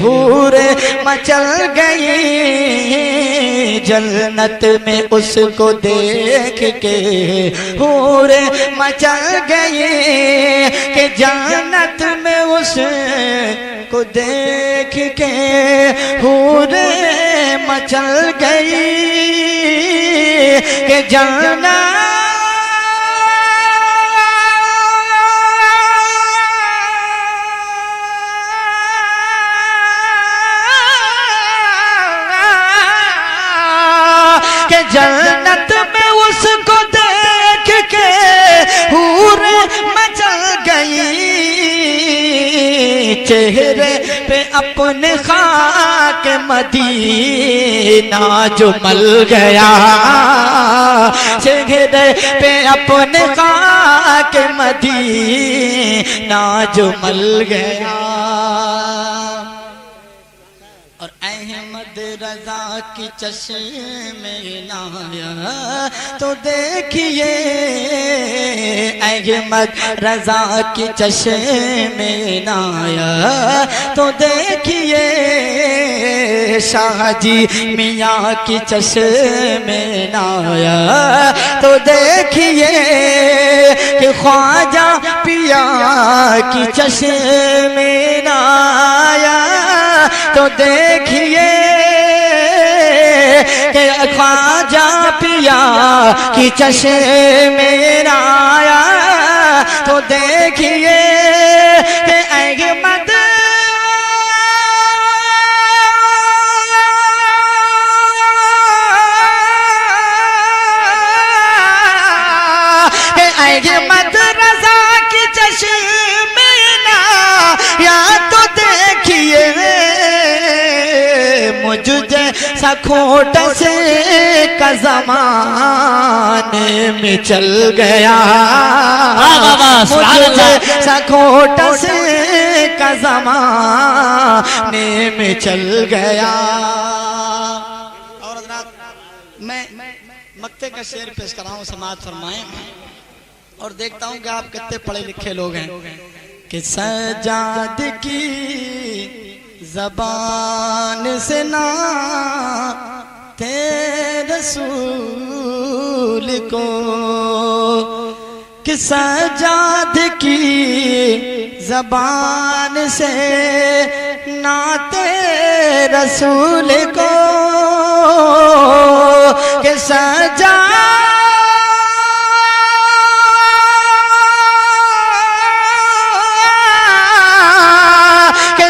हूरे मचल गई, जन्नत में उसको देख के हूरे मचल गई। के जन्नत में उसको देख के हूरे मचल गई। के जन्नत के जन्नत में उसको देख के हूरे मचल गई। चेहरे पे अपने खाक मदीना जो मल गया, चेहरे पे अपने खाक मदीना जो मल गया। और अहमद रजा की चश्मे नाया तो देखिए, अहमद रजा की चश्मे नाया तो देखिए। शाहजी मियाँ की चश्मे नाया तो देखिए। कि ख्वाजा पिया की चश्मे नाया तो देखिए। कि ख्वाजा पिया की चश्मे आया तो देखिए। कि अहमद अहमद रजा की चश्मे आया तो देखिए। मुझे सखोट से का ज़माने में चल गया। मुझे सखोट से का ज़माने में चल गया। और हज़रात मैं मक्ते का शेर पेश कर रहा हूँ, समाअत फरमाएं। और देखता हूँ कि आप कितने पढ़े लिखे लोग हैं। कि सजाद की ज़बान से ना ते रसूल को, कि सजाद की ज़बान से नाते रसूल को। कि सजा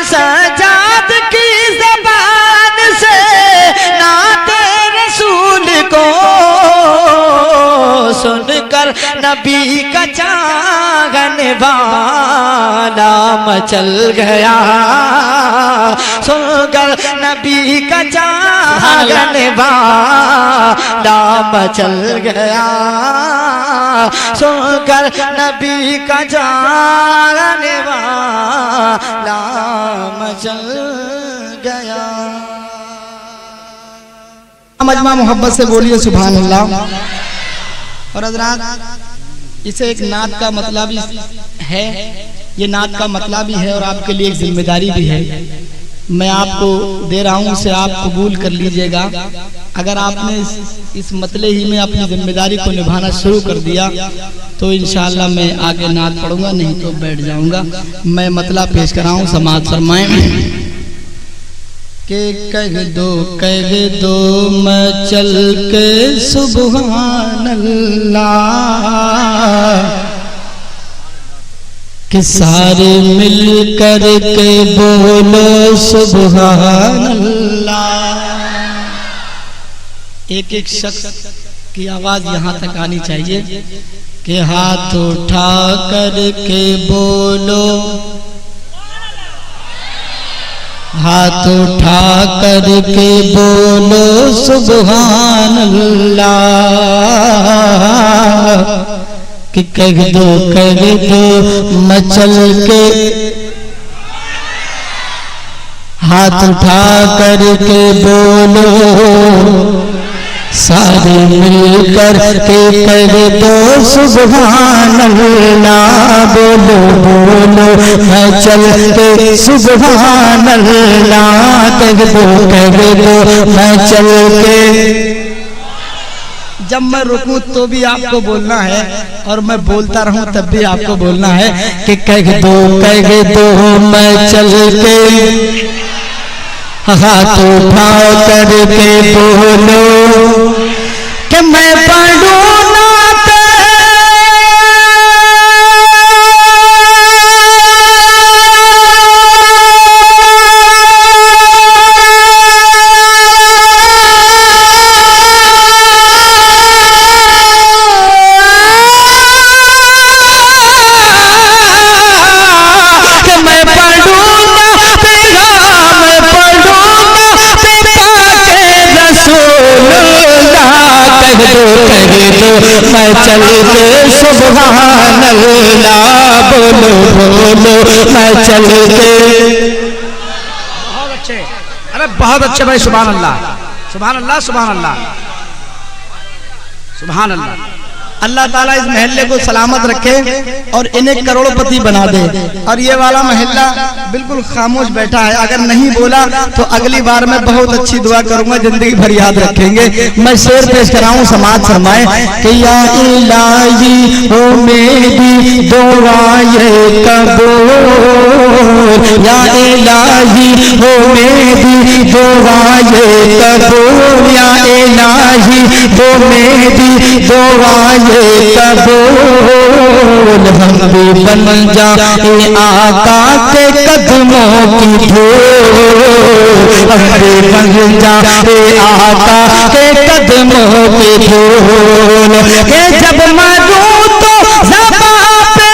सजाद की ज़बान से नाते रसूल को। नबी का चाहने वाला मचल गया, सुनकर नबी का चाहने वाला मचल गया, सुनकर नबी का चाहने वाला मचल गया। मजमा मोहब्बत से बोलिए सुभान अल्लाह। और हज़रात, इसे एक नात का मतलब है, ये नात का मतलब भी है और आपके लिए एक जिम्मेदारी भी है। मैं आपको दे रहा हूँ, उसे आप कबूल कर लीजिएगा। अगर आपने इस मतले ही में अपनी जिम्मेदारी को निभाना शुरू कर दिया तो इंशाअल्लाह मैं आगे नात पढ़ूंगा, नहीं तो बैठ जाऊंगा। मैं मतला पेश कर रहा हूँ, समाअत फरमाएं। के कह दो मैं चल के सुभान अल्लाह, कि सारे मिल कर के बोलो सुभान अल्लाह। एक एक शख्स की आवाज यहाँ तक आनी चाहिए कि हाथ उठा कर के बोलो, हाथ उठा कर के बोलो सुभान अल्लाह, कि कह दो मचल के, हाथ उठा कर के बोलो, सारे मिलकर के कह दो सुभान अल्लाह। बोलो बोलो मैं चल के सुभान अल्लाह, कह दो मैं चल के। जब मैं रुकूं तो भी आपको बोलना है और मैं बोलता रहूं तब भी आपको बोलना है कि कह दो मैं चल के, हाथ उठा करके बोलो कि मैं पढ़ूं नात, मैं चल के सुभान अल्लाह। बोलो बोलो मैं चल के। बहुत अच्छे, अरे बहुत अच्छे भाई, सुभान अल्लाह सुभान अल्लाह सुभान अल्लाह सुभान अल्लाह। अल्लाह ताला इस महल्ले को सलामत रखे और इन्हें करोड़पति बना दे। और ये वाला महल्ला बिल्कुल खामोश बैठा है, अगर नहीं बोला तो अगली बार मैं बहुत अच्छी दुआ करूंगा, जिंदगी भर याद रखेंगे। मैं शेर पेश कराऊं, समाअत फरमाए कि या इलाही हो मेरी दुआ ये कबूल, या इलाही हो मेरी दुआ ये कबूल, या इलाही हो मेरी दुआ कबूल। हम भी बन जाए आका के कदमों की धूल, हम भी बन जाए आका के कदमों की धूल। के जब मरूं तो ज़बां पे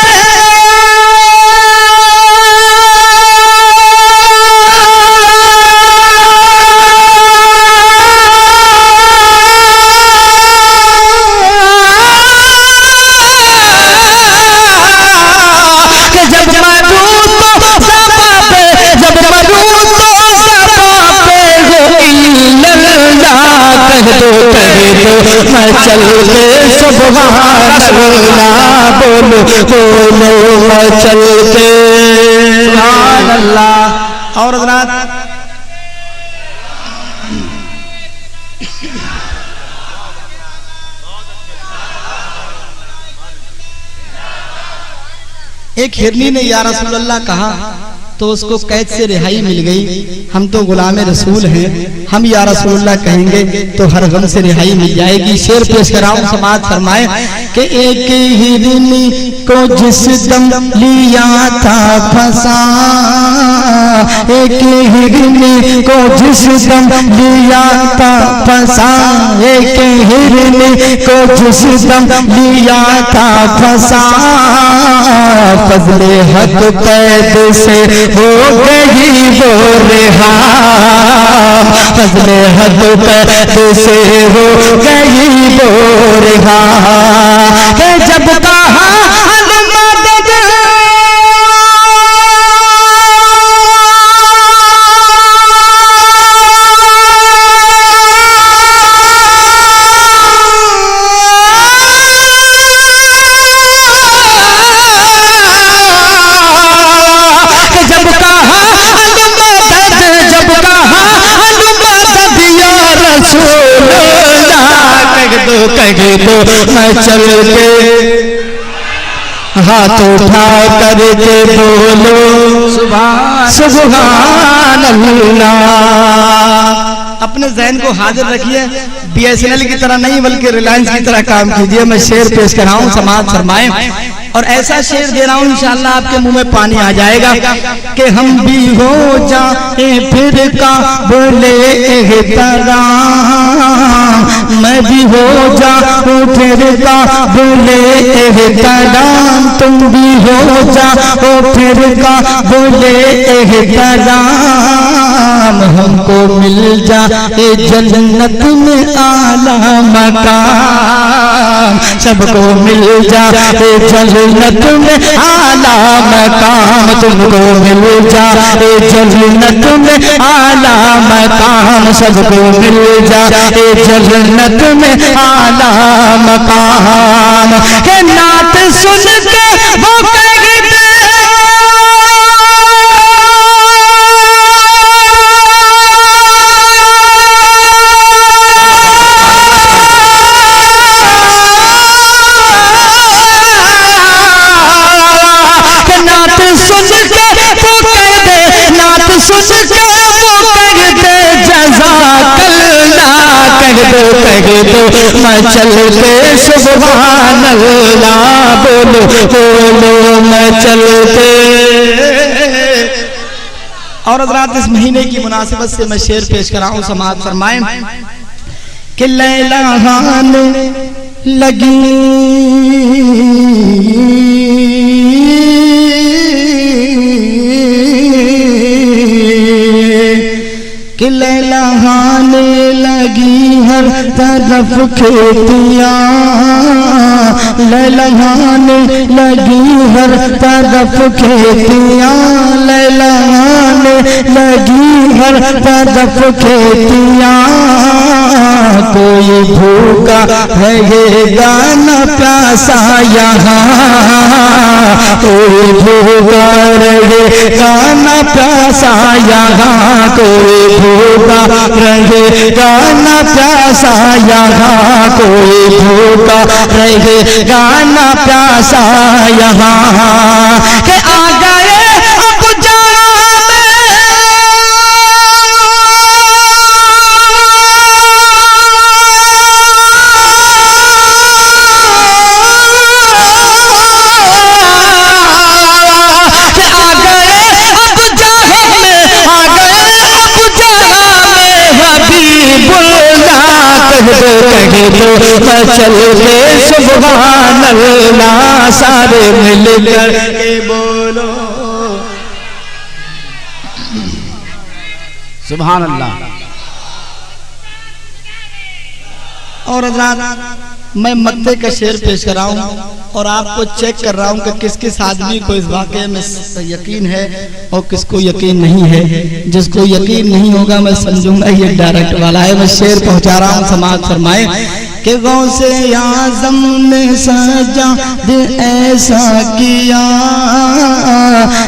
मैं चल के सुभान अल्लाह। बोलो बोलो मैं चल के सुभान अल्लाह। और हज़रात, एक हिरनी ने या रसूल अल्लाह कहा तो उसको कैद से रिहाई मिल गई। हम तो गुलाम रसूल हैं, हम या रसूलुल्लाह कहेंगे तो हर गम से रिहाई मिल जाएगी। शेर पेश कराऊं, समाअत फरमाए कि एक हिरनी को जिस दम लिया था फंसा, एक हिरनी को जिस दम लिया था फंसा, एक हिरनी को जिस दम लिया था फंसा, फजले हक कैद से हो गई वो रिहा, फजले हक कैद से हो गई वो रिहा, के जब कहा कह दो मैं चल के हाथ उठा करके बोलो सुभान अल्लाह। अपने ज़हन को हाजिर रखिए, BSNL की तरह नहीं बल्कि रिलायंस की तरह काम कीजिए। मैं शेर पेश कर रहा हूँ, समाज फरमाएं, और ऐसा शेर दे रहा हूँ इंशाअल्लाह आपके मुंह में पानी आ जाएगा कि हम भी हो जाए फिर काबिले एहतराम, मैं भी हो जाऊं फिर काबिले एहतराम, तुम भी हो जाओ फिर काबिले एहतराम, हमको मिल जाए जन्नत में आला मकाम, सबको मिल जाए जन्नत में आला मकाम, तुमको मिल जाए जन्नत में आला मकाम, सबको मिल जाए जन्नत में आला मकाम। के नात सुन के वो कह दो मैं चल के सुभान अल्लाह, बोलो बोलो मैं चल के। और हज़रात इस महीने की मुनासिबत से मैं शेर पेश कर रहा हूँ, समाअत फरमाएं कि लैला हान लगी कि लैला हाने लगी हर तरफ खेतियाँ, लैला हाने लगी हर तरफ खेतियाँ, लैला हाने लगी हर तरफ खेतियाँ, कोई भूखा रहेगा न प्यासा यहाँ, कोई भूखा रहेगा न प्यासा यहाँ, कोई भूखा रहेगा न प्यासा यहाँ, कोई भूखा रहेगा न प्यासा यहाँ, के आ गए अब कह दो मैं चल के सुभान अल्लाह, सारे मिलकर के बोलो सुभान अल्लाह। और हज़रात मैं मक्ते का शेर पेश कर रहा हूँ और आपको चेक कर रहा हूँ कि किस किस आदमी को इस वाक़े में यकीन है और किसको यकीन नहीं है। जिसको यकीन नहीं होगा मैं समझूंगा ये डायरेक्ट वाला है। मैं शेर पहुंचा रहा हूँ, समाअत फरमाए कि गौसे आज़म ने सजाद ऐसा किया,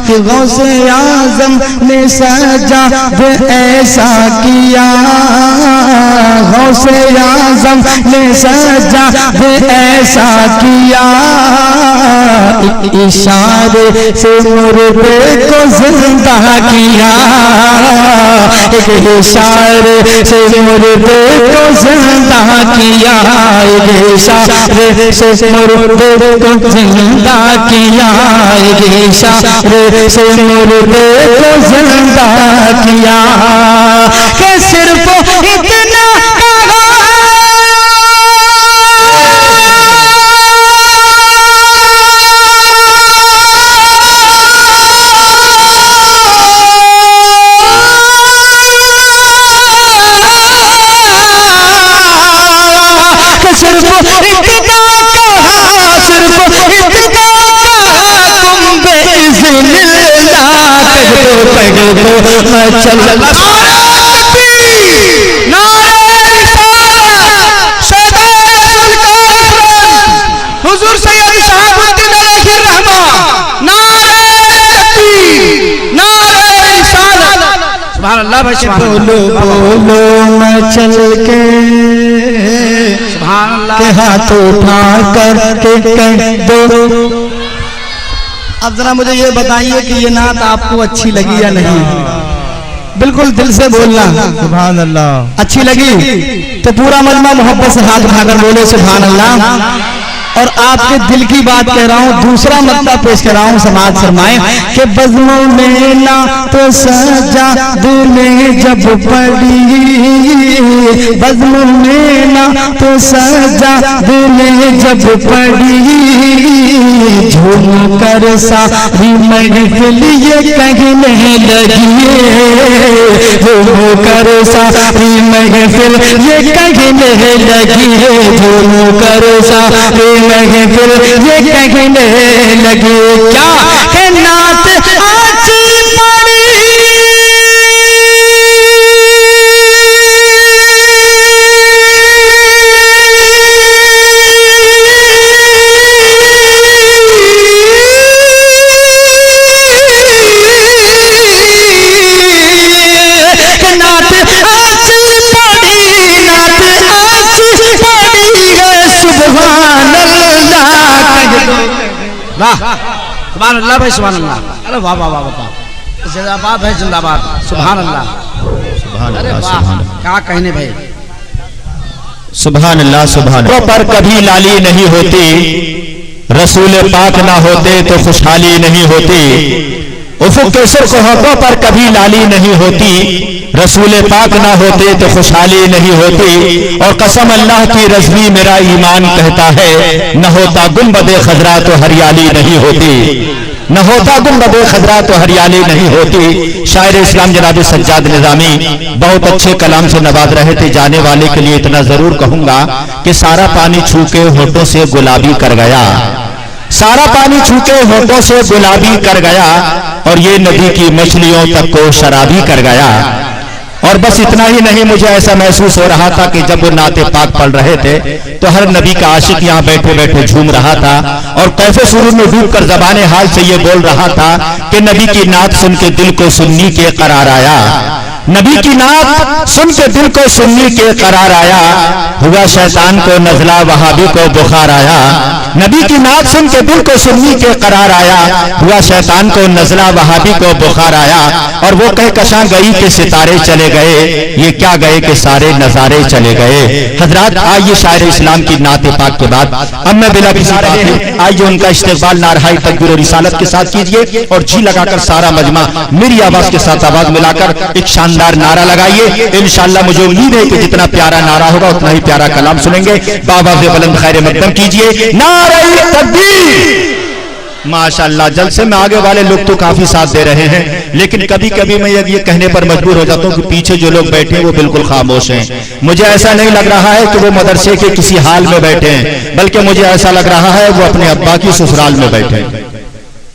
कि गौसे आज़म ने सजाद ऐसा किया, गौसे आज़म ने सजाद ऐसा किया, इशारे से मुर्दे को जिंदा किया, एक इशारे से मुर्दे को जिंदा किया, एक इशारे से मुर्दे को जिंदा किया, एक इशारे से मुर्दे को जिंदा किया। कि सिर्फ इतना हुजूर सैयद शहाबुद्दीन अलैहि रहमा, नारे तकबीर, नारे रिसालत। सुभान अल्लाह भाई, बोलो बोलो मचल के, सुभान अल्लाह के हाथ उठा कर के कह दो। अब जरा मुझे ये बताइए कि ये नात आपको अच्छी लगी या नहीं? बिल्कुल दिल से बोलना सुभान अल्लाह। अच्छी लगी तो पूरा मजमा मोहब्बत से हाथ उठाकर बोले सुभान अल्लाह। और आपके दिल की बात कह रहा हूँ, दूसरा मसला पेश कर रहा हूँ, समाज फरमाए कि बज़्मों में ना तो सजा दिल में जब पड़ी, बज़्मों में ना तो सजा दिल में जब पड़ी, झूम कर सारी महफिल ये कहने लगी, झूम कर सारी महफिल ये कहने लगी, झूम कर सारी महफिल ये कहने लगी। क्या है नात आज पड़ी, नात आज पड़ी, नात आज पड़ी है सुभान अल्लाह। वाह सुभान अल्लाह भाई, सुभान अल्लाह। अरे वाह वाह वाह वाह, जिंदाबाद है जिंदाबाद, सुभान अल्लाह। अरे वाह क्या कहने भाई, सुभान अल्लाह सुभान अल्लाह। पर कभी लाली नहीं होती, रसूल पाक ना होते तो खुशहाली नहीं होती। उफुक के सिर्फ होठों पर कभी लाली नहीं होती, रसूल पाक ना होते तो खुशहाली नहीं होती। और कसम अल्लाह की रज़्वी मेरा ईमान कहता है, न होता गुंबदे खजरा तो हरियाली नहीं होती, न होता गुंबदे खजरा तो हरियाली नहीं होती। शायर इस्लाम जनाब सज्जाद निज़ामी बहुत अच्छे कलाम से नवाज रहे थे। जाने वाले के लिए इतना जरूर कहूंगा कि सारा पानी छू के होठों से गुलाबी कर गया, सारा पानी छू के होठों से गुलाबी कर गया, और ये नदी की मछलियों तक को शराबी कर गया। और बस इतना ही नहीं, मुझे ऐसा महसूस हो रहा था कि जब वो नाते पाक पढ़ रहे थे तो हर नबी का आशिक यहाँ बैठे बैठे झूम रहा था, और कैफे सुरूर में डूबकर ज़बाने हाल से ये बोल रहा था कि नबी की नात सुन के दिल को सुन्नी के करार आया, नबी की नात सुन के दिल को सुन्नी के करार आया। हुआ शैतान को नज़ला वहाबी को बुखार आया, नबी की नात सुन के दिल को सुन्नी के करार आया। हुआ शैतान को नज़ला वहाबी को बुखार आया, और वो कहकशां गई के सितारे चले गए, ये क्या गए कि सारे नजारे चले गए। हजरात आइए शायर इस्लाम की नात पाक के बाद अब मैं बिला किसी आइए उनका इस्तेक़बाल नारहाई तकबीर और रिसालत के साथ कीजिए, और जी लगाकर सारा मजमा मेरी आवाज के साथ आवाज मिलाकर एक शानदार नारा लगाइए। इंशाअल्लाह मुझे उम्मीद है कि जितना प्यारा नारा होगा उतना ही प्यारा कलाम सुनेंगे। बाबा से बुलंद खैर मकदम कीजिए, नारे तकबीर। माशाअल्लाह जलसे में आगे वाले लोग तो काफी साथ दे रहे हैं, लेकिन कभी कभी मैं ये कहने पर मजबूर हो जाता हूँ कि पीछे जो लोग बैठे हैं वो बिल्कुल खामोश हैं। मुझे ऐसा नहीं लग रहा है कि वो मदरसे के किसी हाल में बैठे हैं, बल्कि मुझे ऐसा लग रहा है वो अपने अब्बा की ससुराल में बैठे हैं।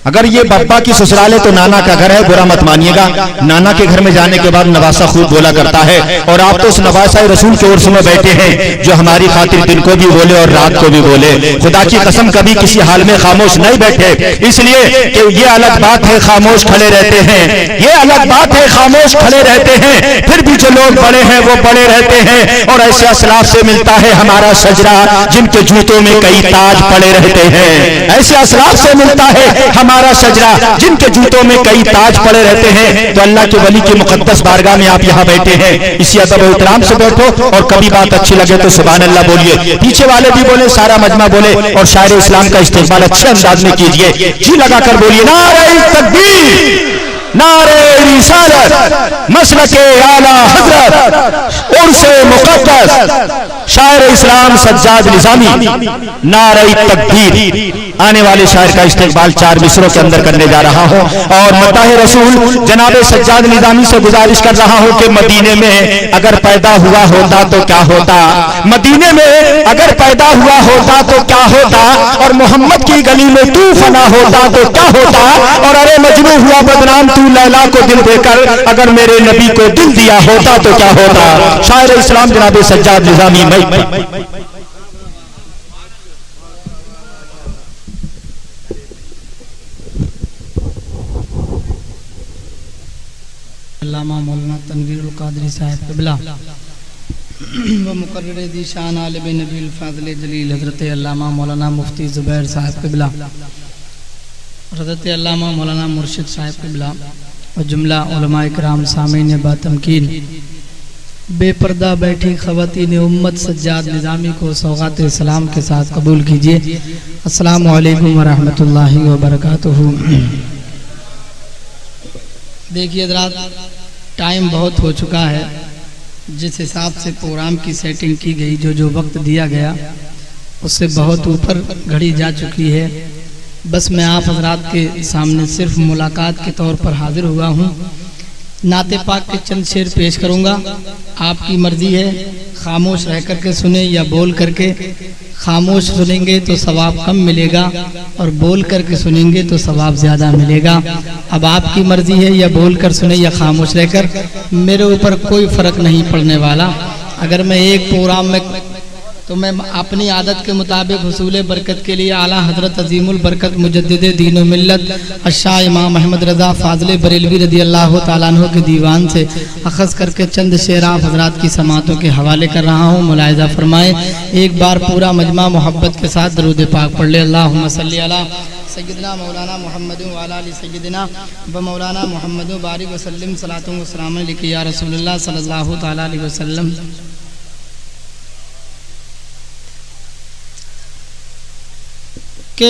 अगर ये बब्बा की ससुराल है तो नाना का घर है, बुरा मत मानिएगा। नाना के घर में जाने के बाद नवासा खूब बोला करता है, और आप तो उस नवासा रसूल के उर्स में बैठे हैं जो हमारी खातिर दिन को भी बोले और रात को भी बोले। खुदा की कसम कभी किसी हाल में खामोश नहीं बैठे, इसलिए कि ये अलग बात है खामोश खड़े रहते हैं, ये अलग बात है खामोश खड़े रहते हैं, फिर भी जो लोग बड़े हैं वो बड़े रहते हैं। और ऐसे असलाफ से मिलता है हमारा सजरा जिनके जूतों में कई ताज पड़े रहते हैं। ऐसे असलाफ से मिलता है हमारा सजरा जिनके जूतों में कई ताज पड़े रहते हैं। तो अल्लाह के वली की मुकद्दस बारगाह में आप यहाँ बैठे हैं, इसी अदब और इहतराम से बैठो, और कभी बात अच्छी लगे तो सुभान अल्लाह बोलिए, पीछे वाले भी बोले, सारा मजमा बोले, और शायर इस्लाम का इस्तेमाल अच्छे अंदाज में कीजिए। जी लगाकर बोलिए नारे तकबीर, नारे रिसालत, मसलके आला हजरत, उर्से मुकद्दस शायर इस्लाम सज्जाद निजामी, नारे तकबीर। आने वाले शायर का इस्तेमाल 4 मिसरों के अंदर करने जा रहा हूं, और मताह रसूल जनाब सज्जाद निजामी से गुजारिश कर रहा हूं कि मदीने में अगर पैदा हुआ होता तो क्या होता, मदीने में अगर पैदा हुआ होता तो क्या होता, और मोहम्मद की गली में तू फना होता तो क्या होता, और अरे मजनू हुआ बदनाम तू लैला को दिल देकर, अगर मेरे नबी को दिल दिया होता तो क्या होता। शायर इस्लाम जनाब सज्जाद निजामी। अल्लामा मौलाना तनवीरुल कादरी साहब क़िबला व मुकर्रिर दीशान आलिम नबील फाज़िल जलील हज़रत अल्लामा मौलाना मुफ्ती ज़ुबैर साहब क़िबला, हज़रत अल्लामा मौलाना मुर्शिद साहब क़िबला और जुमला उलमाए किराम सामीन बातमकीन, बेपर्दा बैठी ख़वातीन उम्मत सज्जाद निज़ामी को सौगात सलाम के साथ कबूल कीजिए। अस्सलामु अलैकुम व रहमतुल्लाहि व बरकातुहू। देखिए हज़रात, टाइम बहुत हो चुका है, जिस हिसाब से प्रोग्राम की सेटिंग की गई, जो वक्त दिया गया उससे बहुत ऊपर घड़ी जा चुकी है। बस मैं आप हज़रात के सामने सिर्फ मुलाकात के तौर पर हाजिर हुआ हूँ। नाते पाक के चंद शेर पेश करूँगा, आपकी मर्जी है खामोश रह करके सुने या बोल करके। खामोश सुनेंगे तो सवाब कम मिलेगा, और बोल करके सुनेंगे तो सवाब ज़्यादा मिलेगा। अब आपकी मर्जी है या बोल कर सुने या खामोश रहकर, मेरे ऊपर कोई फ़र्क नहीं पड़ने वाला। अगर मैं एक प्रोग्राम में तो मैं अपनी आदत के मुताबिक हुसूल बरकत के लिए आला हज़रत अजीमुल बरकत मुजद्दिद दीन व मिल्लत अशाह इमाम अहमद रज़ा फ़ाज़िल बरेलवी रज़ी अल्लाह तआला अन्हु के दीवान से अख़ज़ करके चंद शेर आप हज़रात की समातों के हवाले कर रहा हूँ। मुलाहिज़ा फरमाएँ। एक बार पूरा मजमा मोहब्बत के साथ दरूद पाक पढ़ ले। अल्लाहुम्मा सल्ली अला सय्यदना मौलाना मोहम्मद व अला आलि सय्यदना व मौलाना मोहम्मद बारिक वसल्लम सलातु व सलाम अलैका या रसूलुल्लाह सल्लल्लाहु तआला अलैहि वसल्लम। के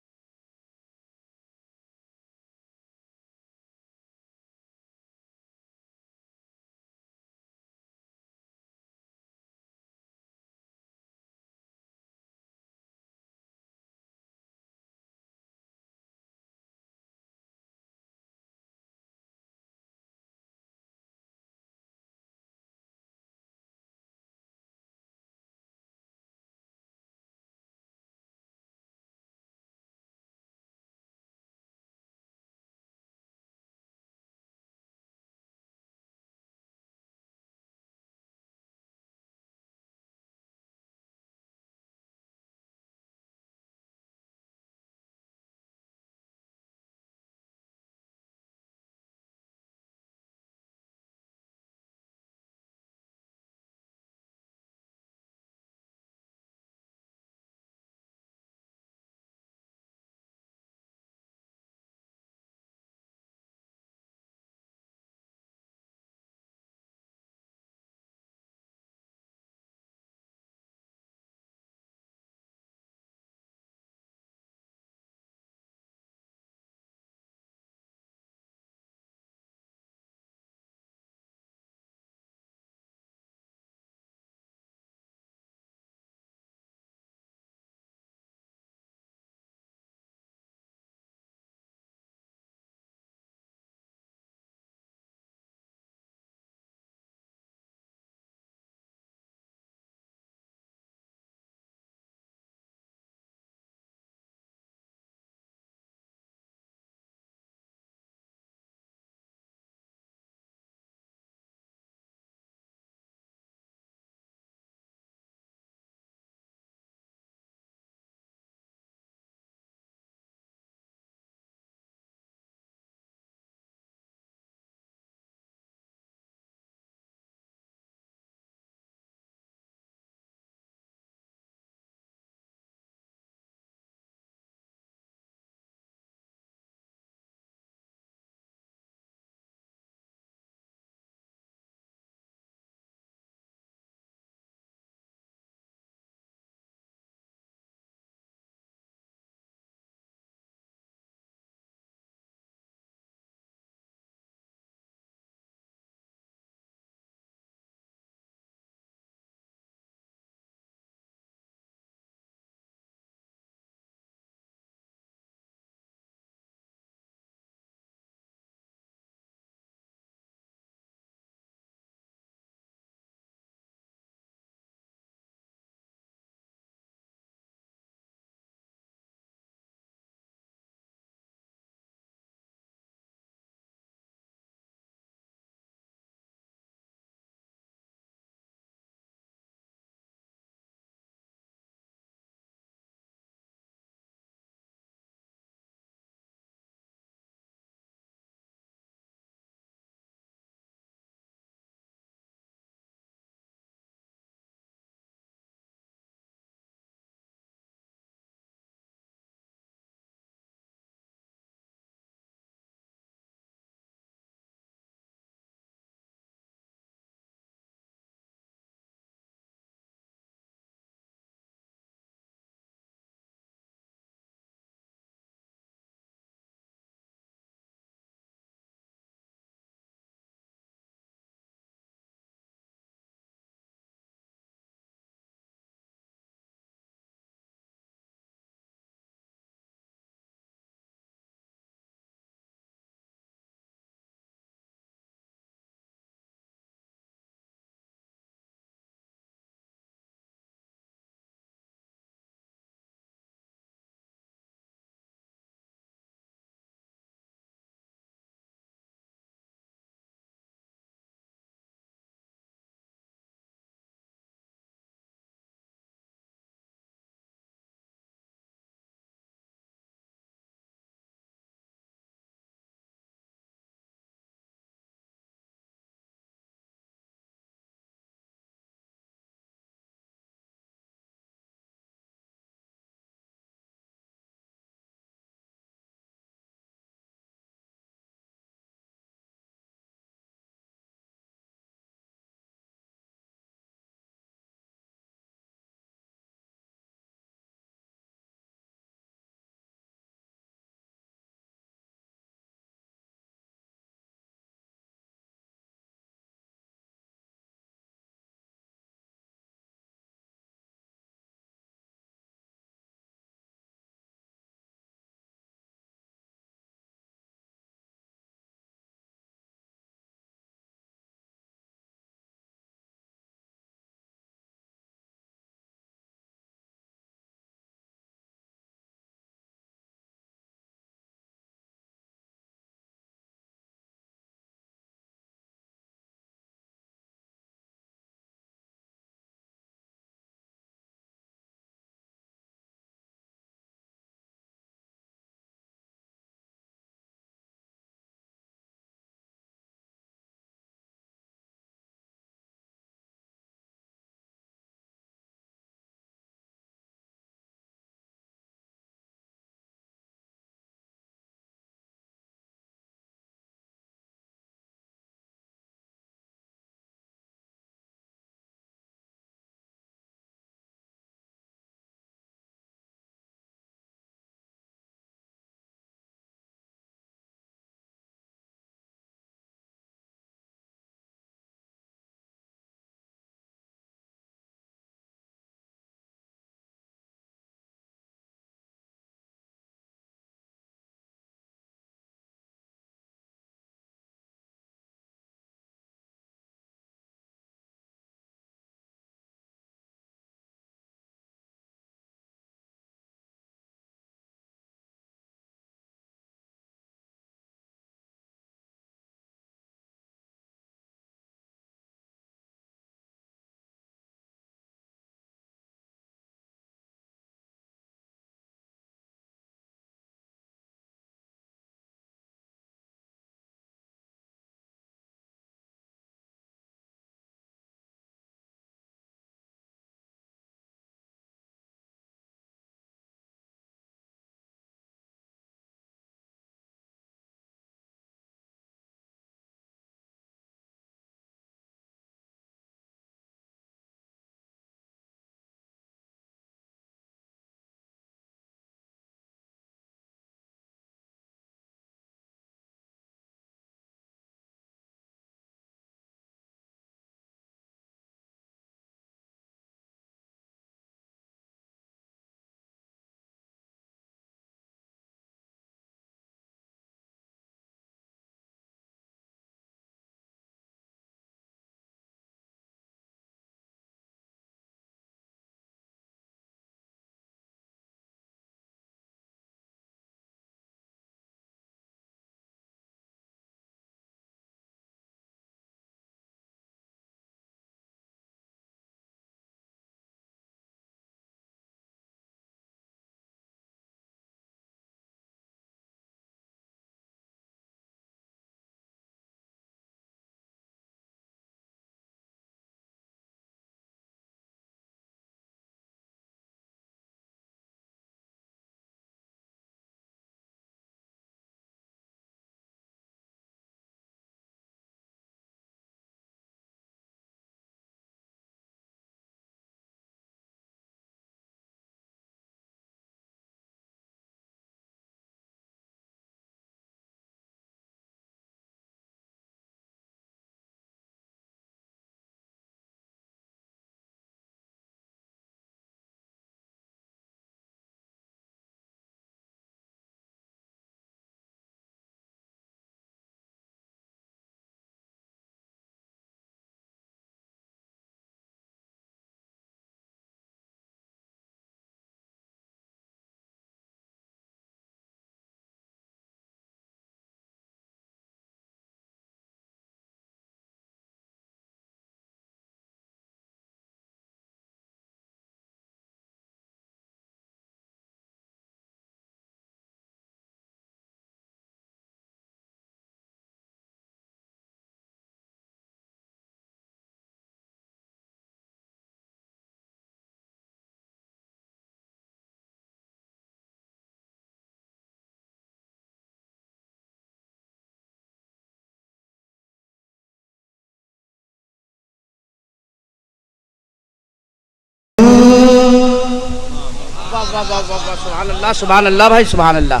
सुभान अल्लाह भाई सुभान अल्लाह।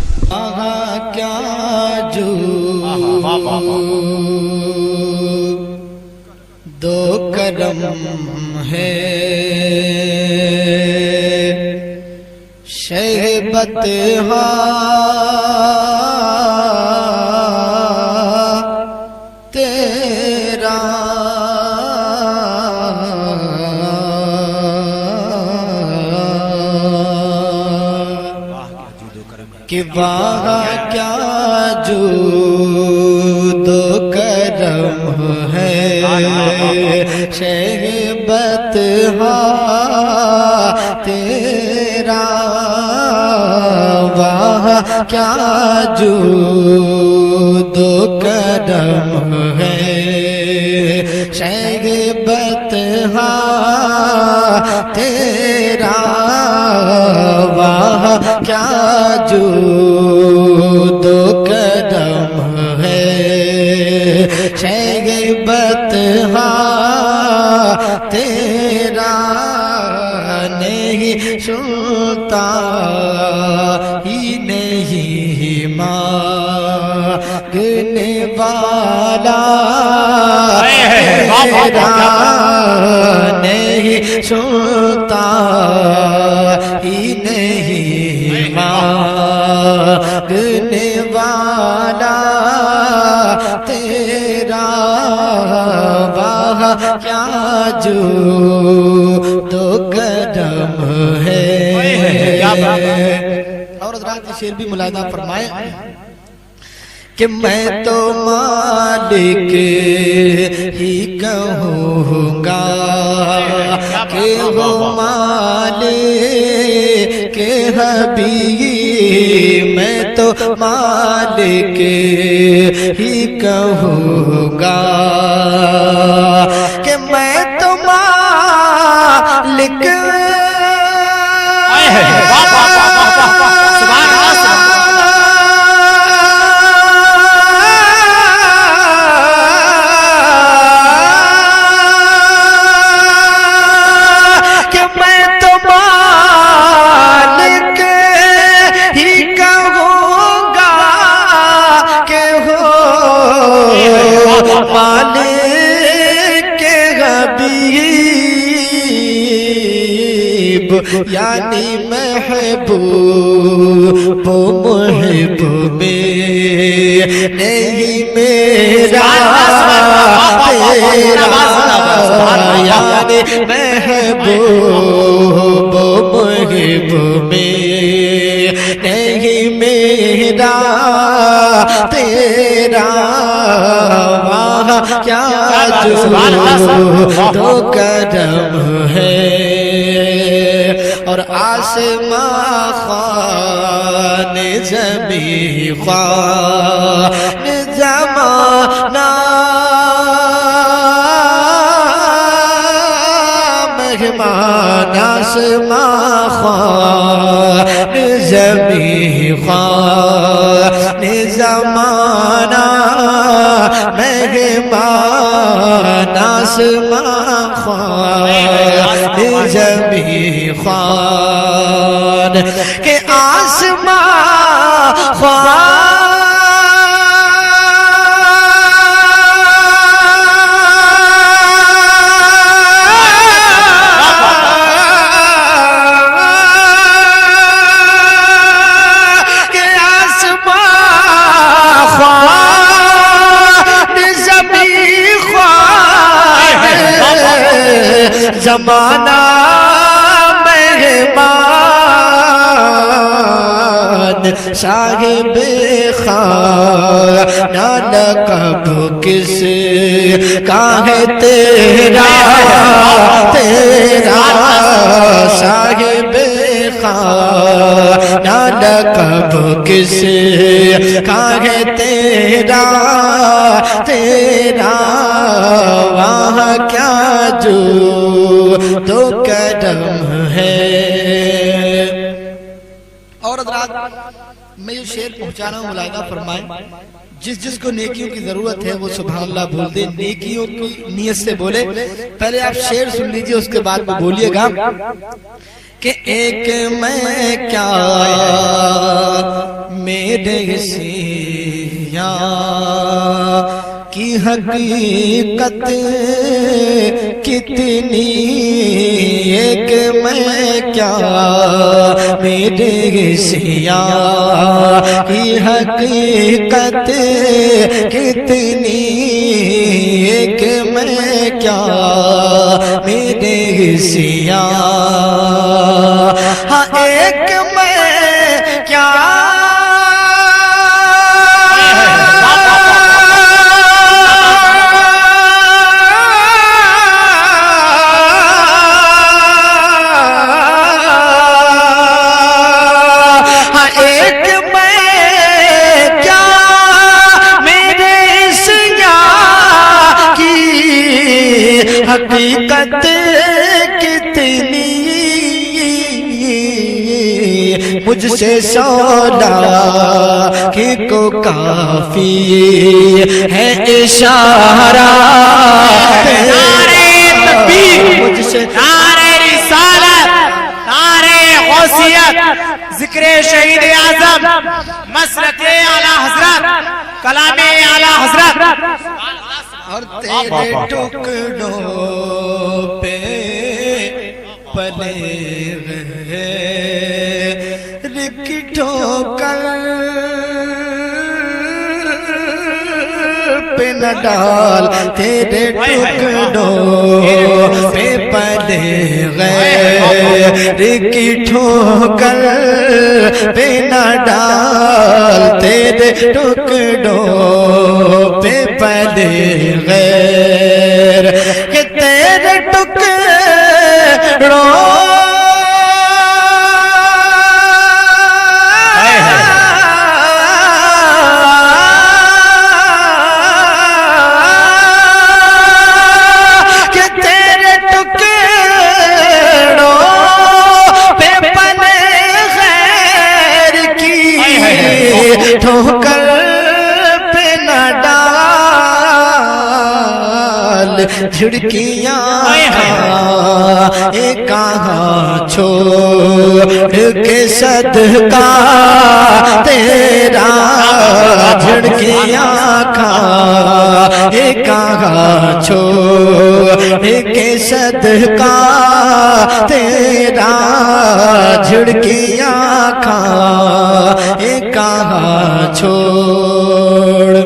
क्या जो दो करम है शहबत तेरा कि वहाँ क्या जो दो करम है शहबत तेरा वहाँ क्या जो दो करम है शहबत तेरा वहाँ क्या जो दो कदम है शहबत तेरा नहीं सुनता ही नहीं मांगने वाला तेरा नहीं सुनता ही नहीं मांगने वाला तेरा वाह क्या जो दो कदम है। और हज़रात शेर भी मुलाहिदा फरमाए कि मैं तो मालिक ही कहूँगा कि वो मालिक के हबीब मैं तो मालिक ही कहूँगा कि मैं तो मालिक यानी महबूब मुहिब में नहीं मेरा तेरा यानी महबूब मुहिब में नहीं मेरा तेरा वहाँ क्या जो दो कदम है और आसमां ख्वान ज़मीं ख्वान ज़माना मेहमान आसमां ख्वान ज़मीं ख्वान ज़माना मेहमान आसमां ख्वान ज़मीं ख्वान के आसमां ख्वान जमाना मेहमान साहिब खाना लक़ब किस का है तेरा तेरा साहिब खाना लक़ब किस का है तेरा तेरा वहाँ क्या जो दो कदम है। और हज़रात मैं ये शेर पहुंचा रहा हूँ मुलाहिदा फरमाए जिस जिसको नेकियों की जरूरत है वो सुभान अल्लाह बोल दे नेकियों की नियत से बोले। पहले आप शेर सुन लीजिए उसके बाद में बोलिएगा कि एक मैं क्या मेरे सिया की हकीकत कितनी, एक मैं क्या मेरे सिया की हकीकत कितनी, एक मैं क्या मेरे सिया, हाँ एक मैं क्या हकीकत कितनी, मुझसे सौदा कि को काफी है इशारा, मुझसे नारे रिसालत, नारे गौसियत, जिक्रे शहीद आजम, मसलके आला हजरत, कलामे आला हजरत, और तेरे टुकड़ों पे पले रहे ठोकर पे न डाल, तेरे टुकड़ों पे पले गए की ठोकर पे न डाल, तेरे टुकड़ों पे पले गैर कि तेरे टुकड़ों ठोकर पे न डाल, झिड़कियाँ कहाँ छोड़ के सदका तेरा, झिड़कियाँ कहाँ छोड़ के सदका तेरा, झिड़कियाँ कहाँ छोड़,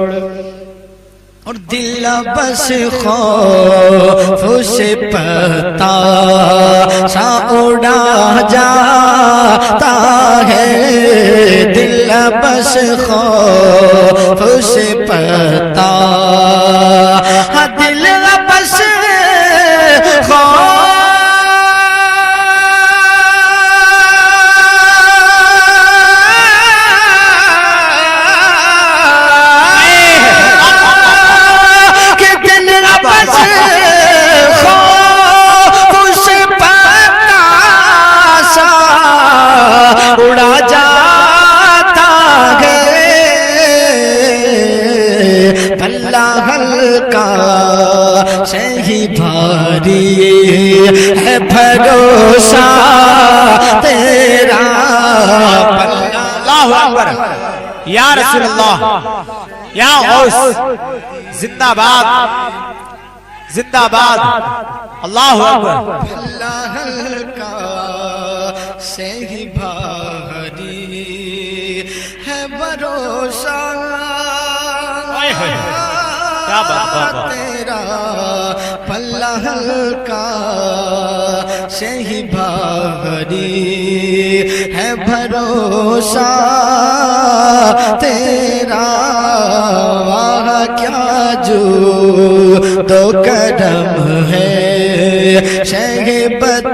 और दिल बस खौफ से पता सा उड़ा जाता है, दिल बस खौफ से पता, हाँ दिल बस खौफ उड़ा जाता है, पल्ला हल्का सही भारी है भरोसा तेरा, पल्ला। अल्लाहु अकबर, या रसूल अल्लाह, या गौस, जिंदाबाद जिंदाबाद, अल्लाहु अकबर। पल्ला हल्का सही भारी है भरोसा तेरा, पल्ला हल्का सही भारी है भरोसा तेरा, वाह क्या जो तो कदम है शहबत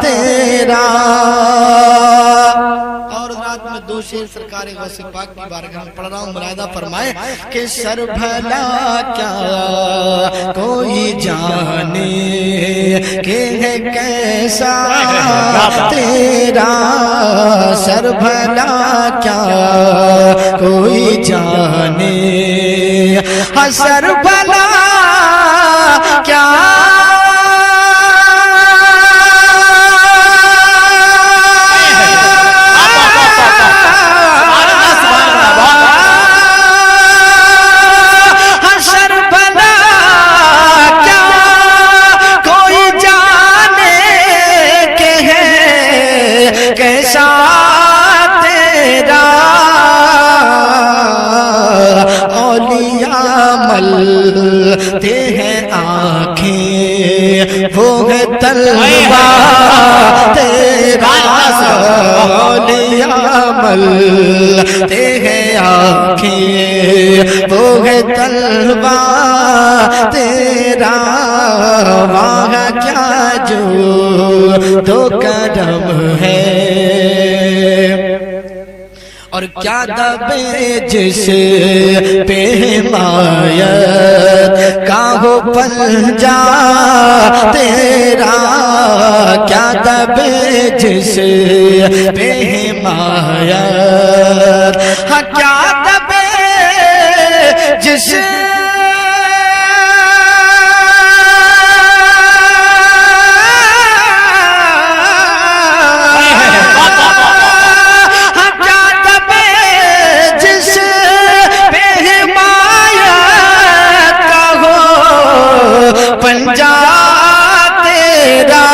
तेरा। और रात में दो शेर सरकार गौसे पाक की बारगाह में पढ़ रहा हूँ, मुरादा फरमाए कि सर भला क्या कोई जाने के है कैसा तेरा, सर भला क्या कोई जाने, हाँ सर भला क्या मलते हैं आँखें, वो है तलवार तेरा औलिया मलते हैं आँखें, वो है तलवार तेरा, वाह क्या जो तो करम है, और क्या दबे जिस पे हिमायत का हो पंजा तेरा, क्या दबे जिस पे हिमायत, हाँ क्या दबे जिस पंजा तेरा,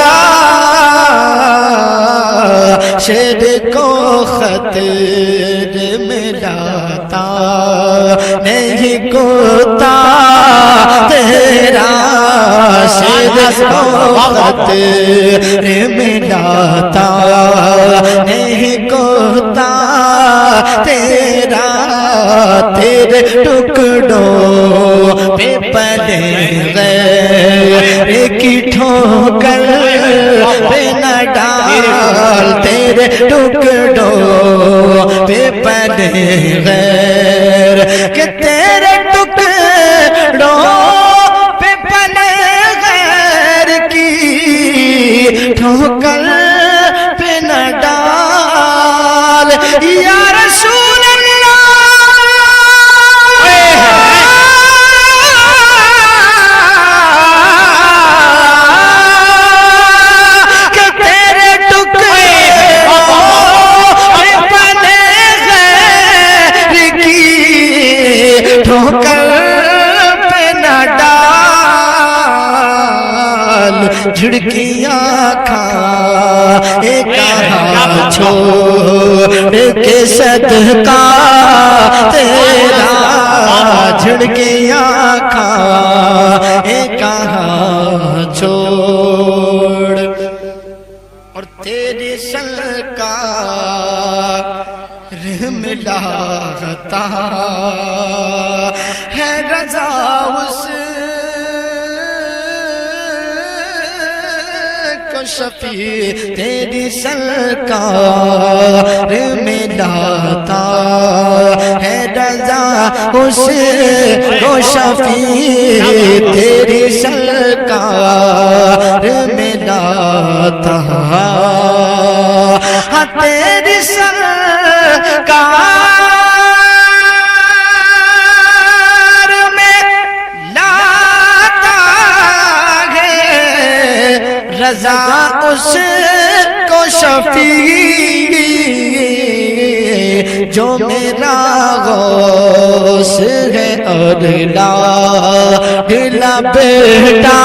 शेर को खतरे में लाता नहीं कोता तेरा, शेर को खतरे में लाता नहीं कोता तेरा, तेरे टुकड़ों पे पले गए की ठोकर पे न डाल, तेरे टुकड़ों पे पले गैर कि तेरे टुकड़ों पे पले गैर की ठोकर पे न डाल, या रसूल झुड़कियाँ खा एक छोड़ के सदका तेरा, झुड़कियाँ खा एक छोड़, और तेरी सरकार मिलाता है रजा उस शफी, तेरी सरकार मिलाता है रजा उसको शफी, तेरी सरकार मिलाता, हाँ तेरी सरकार में लाता है रजा उसको शफी, जो मेरा गौस है और ला बेटा तेरा,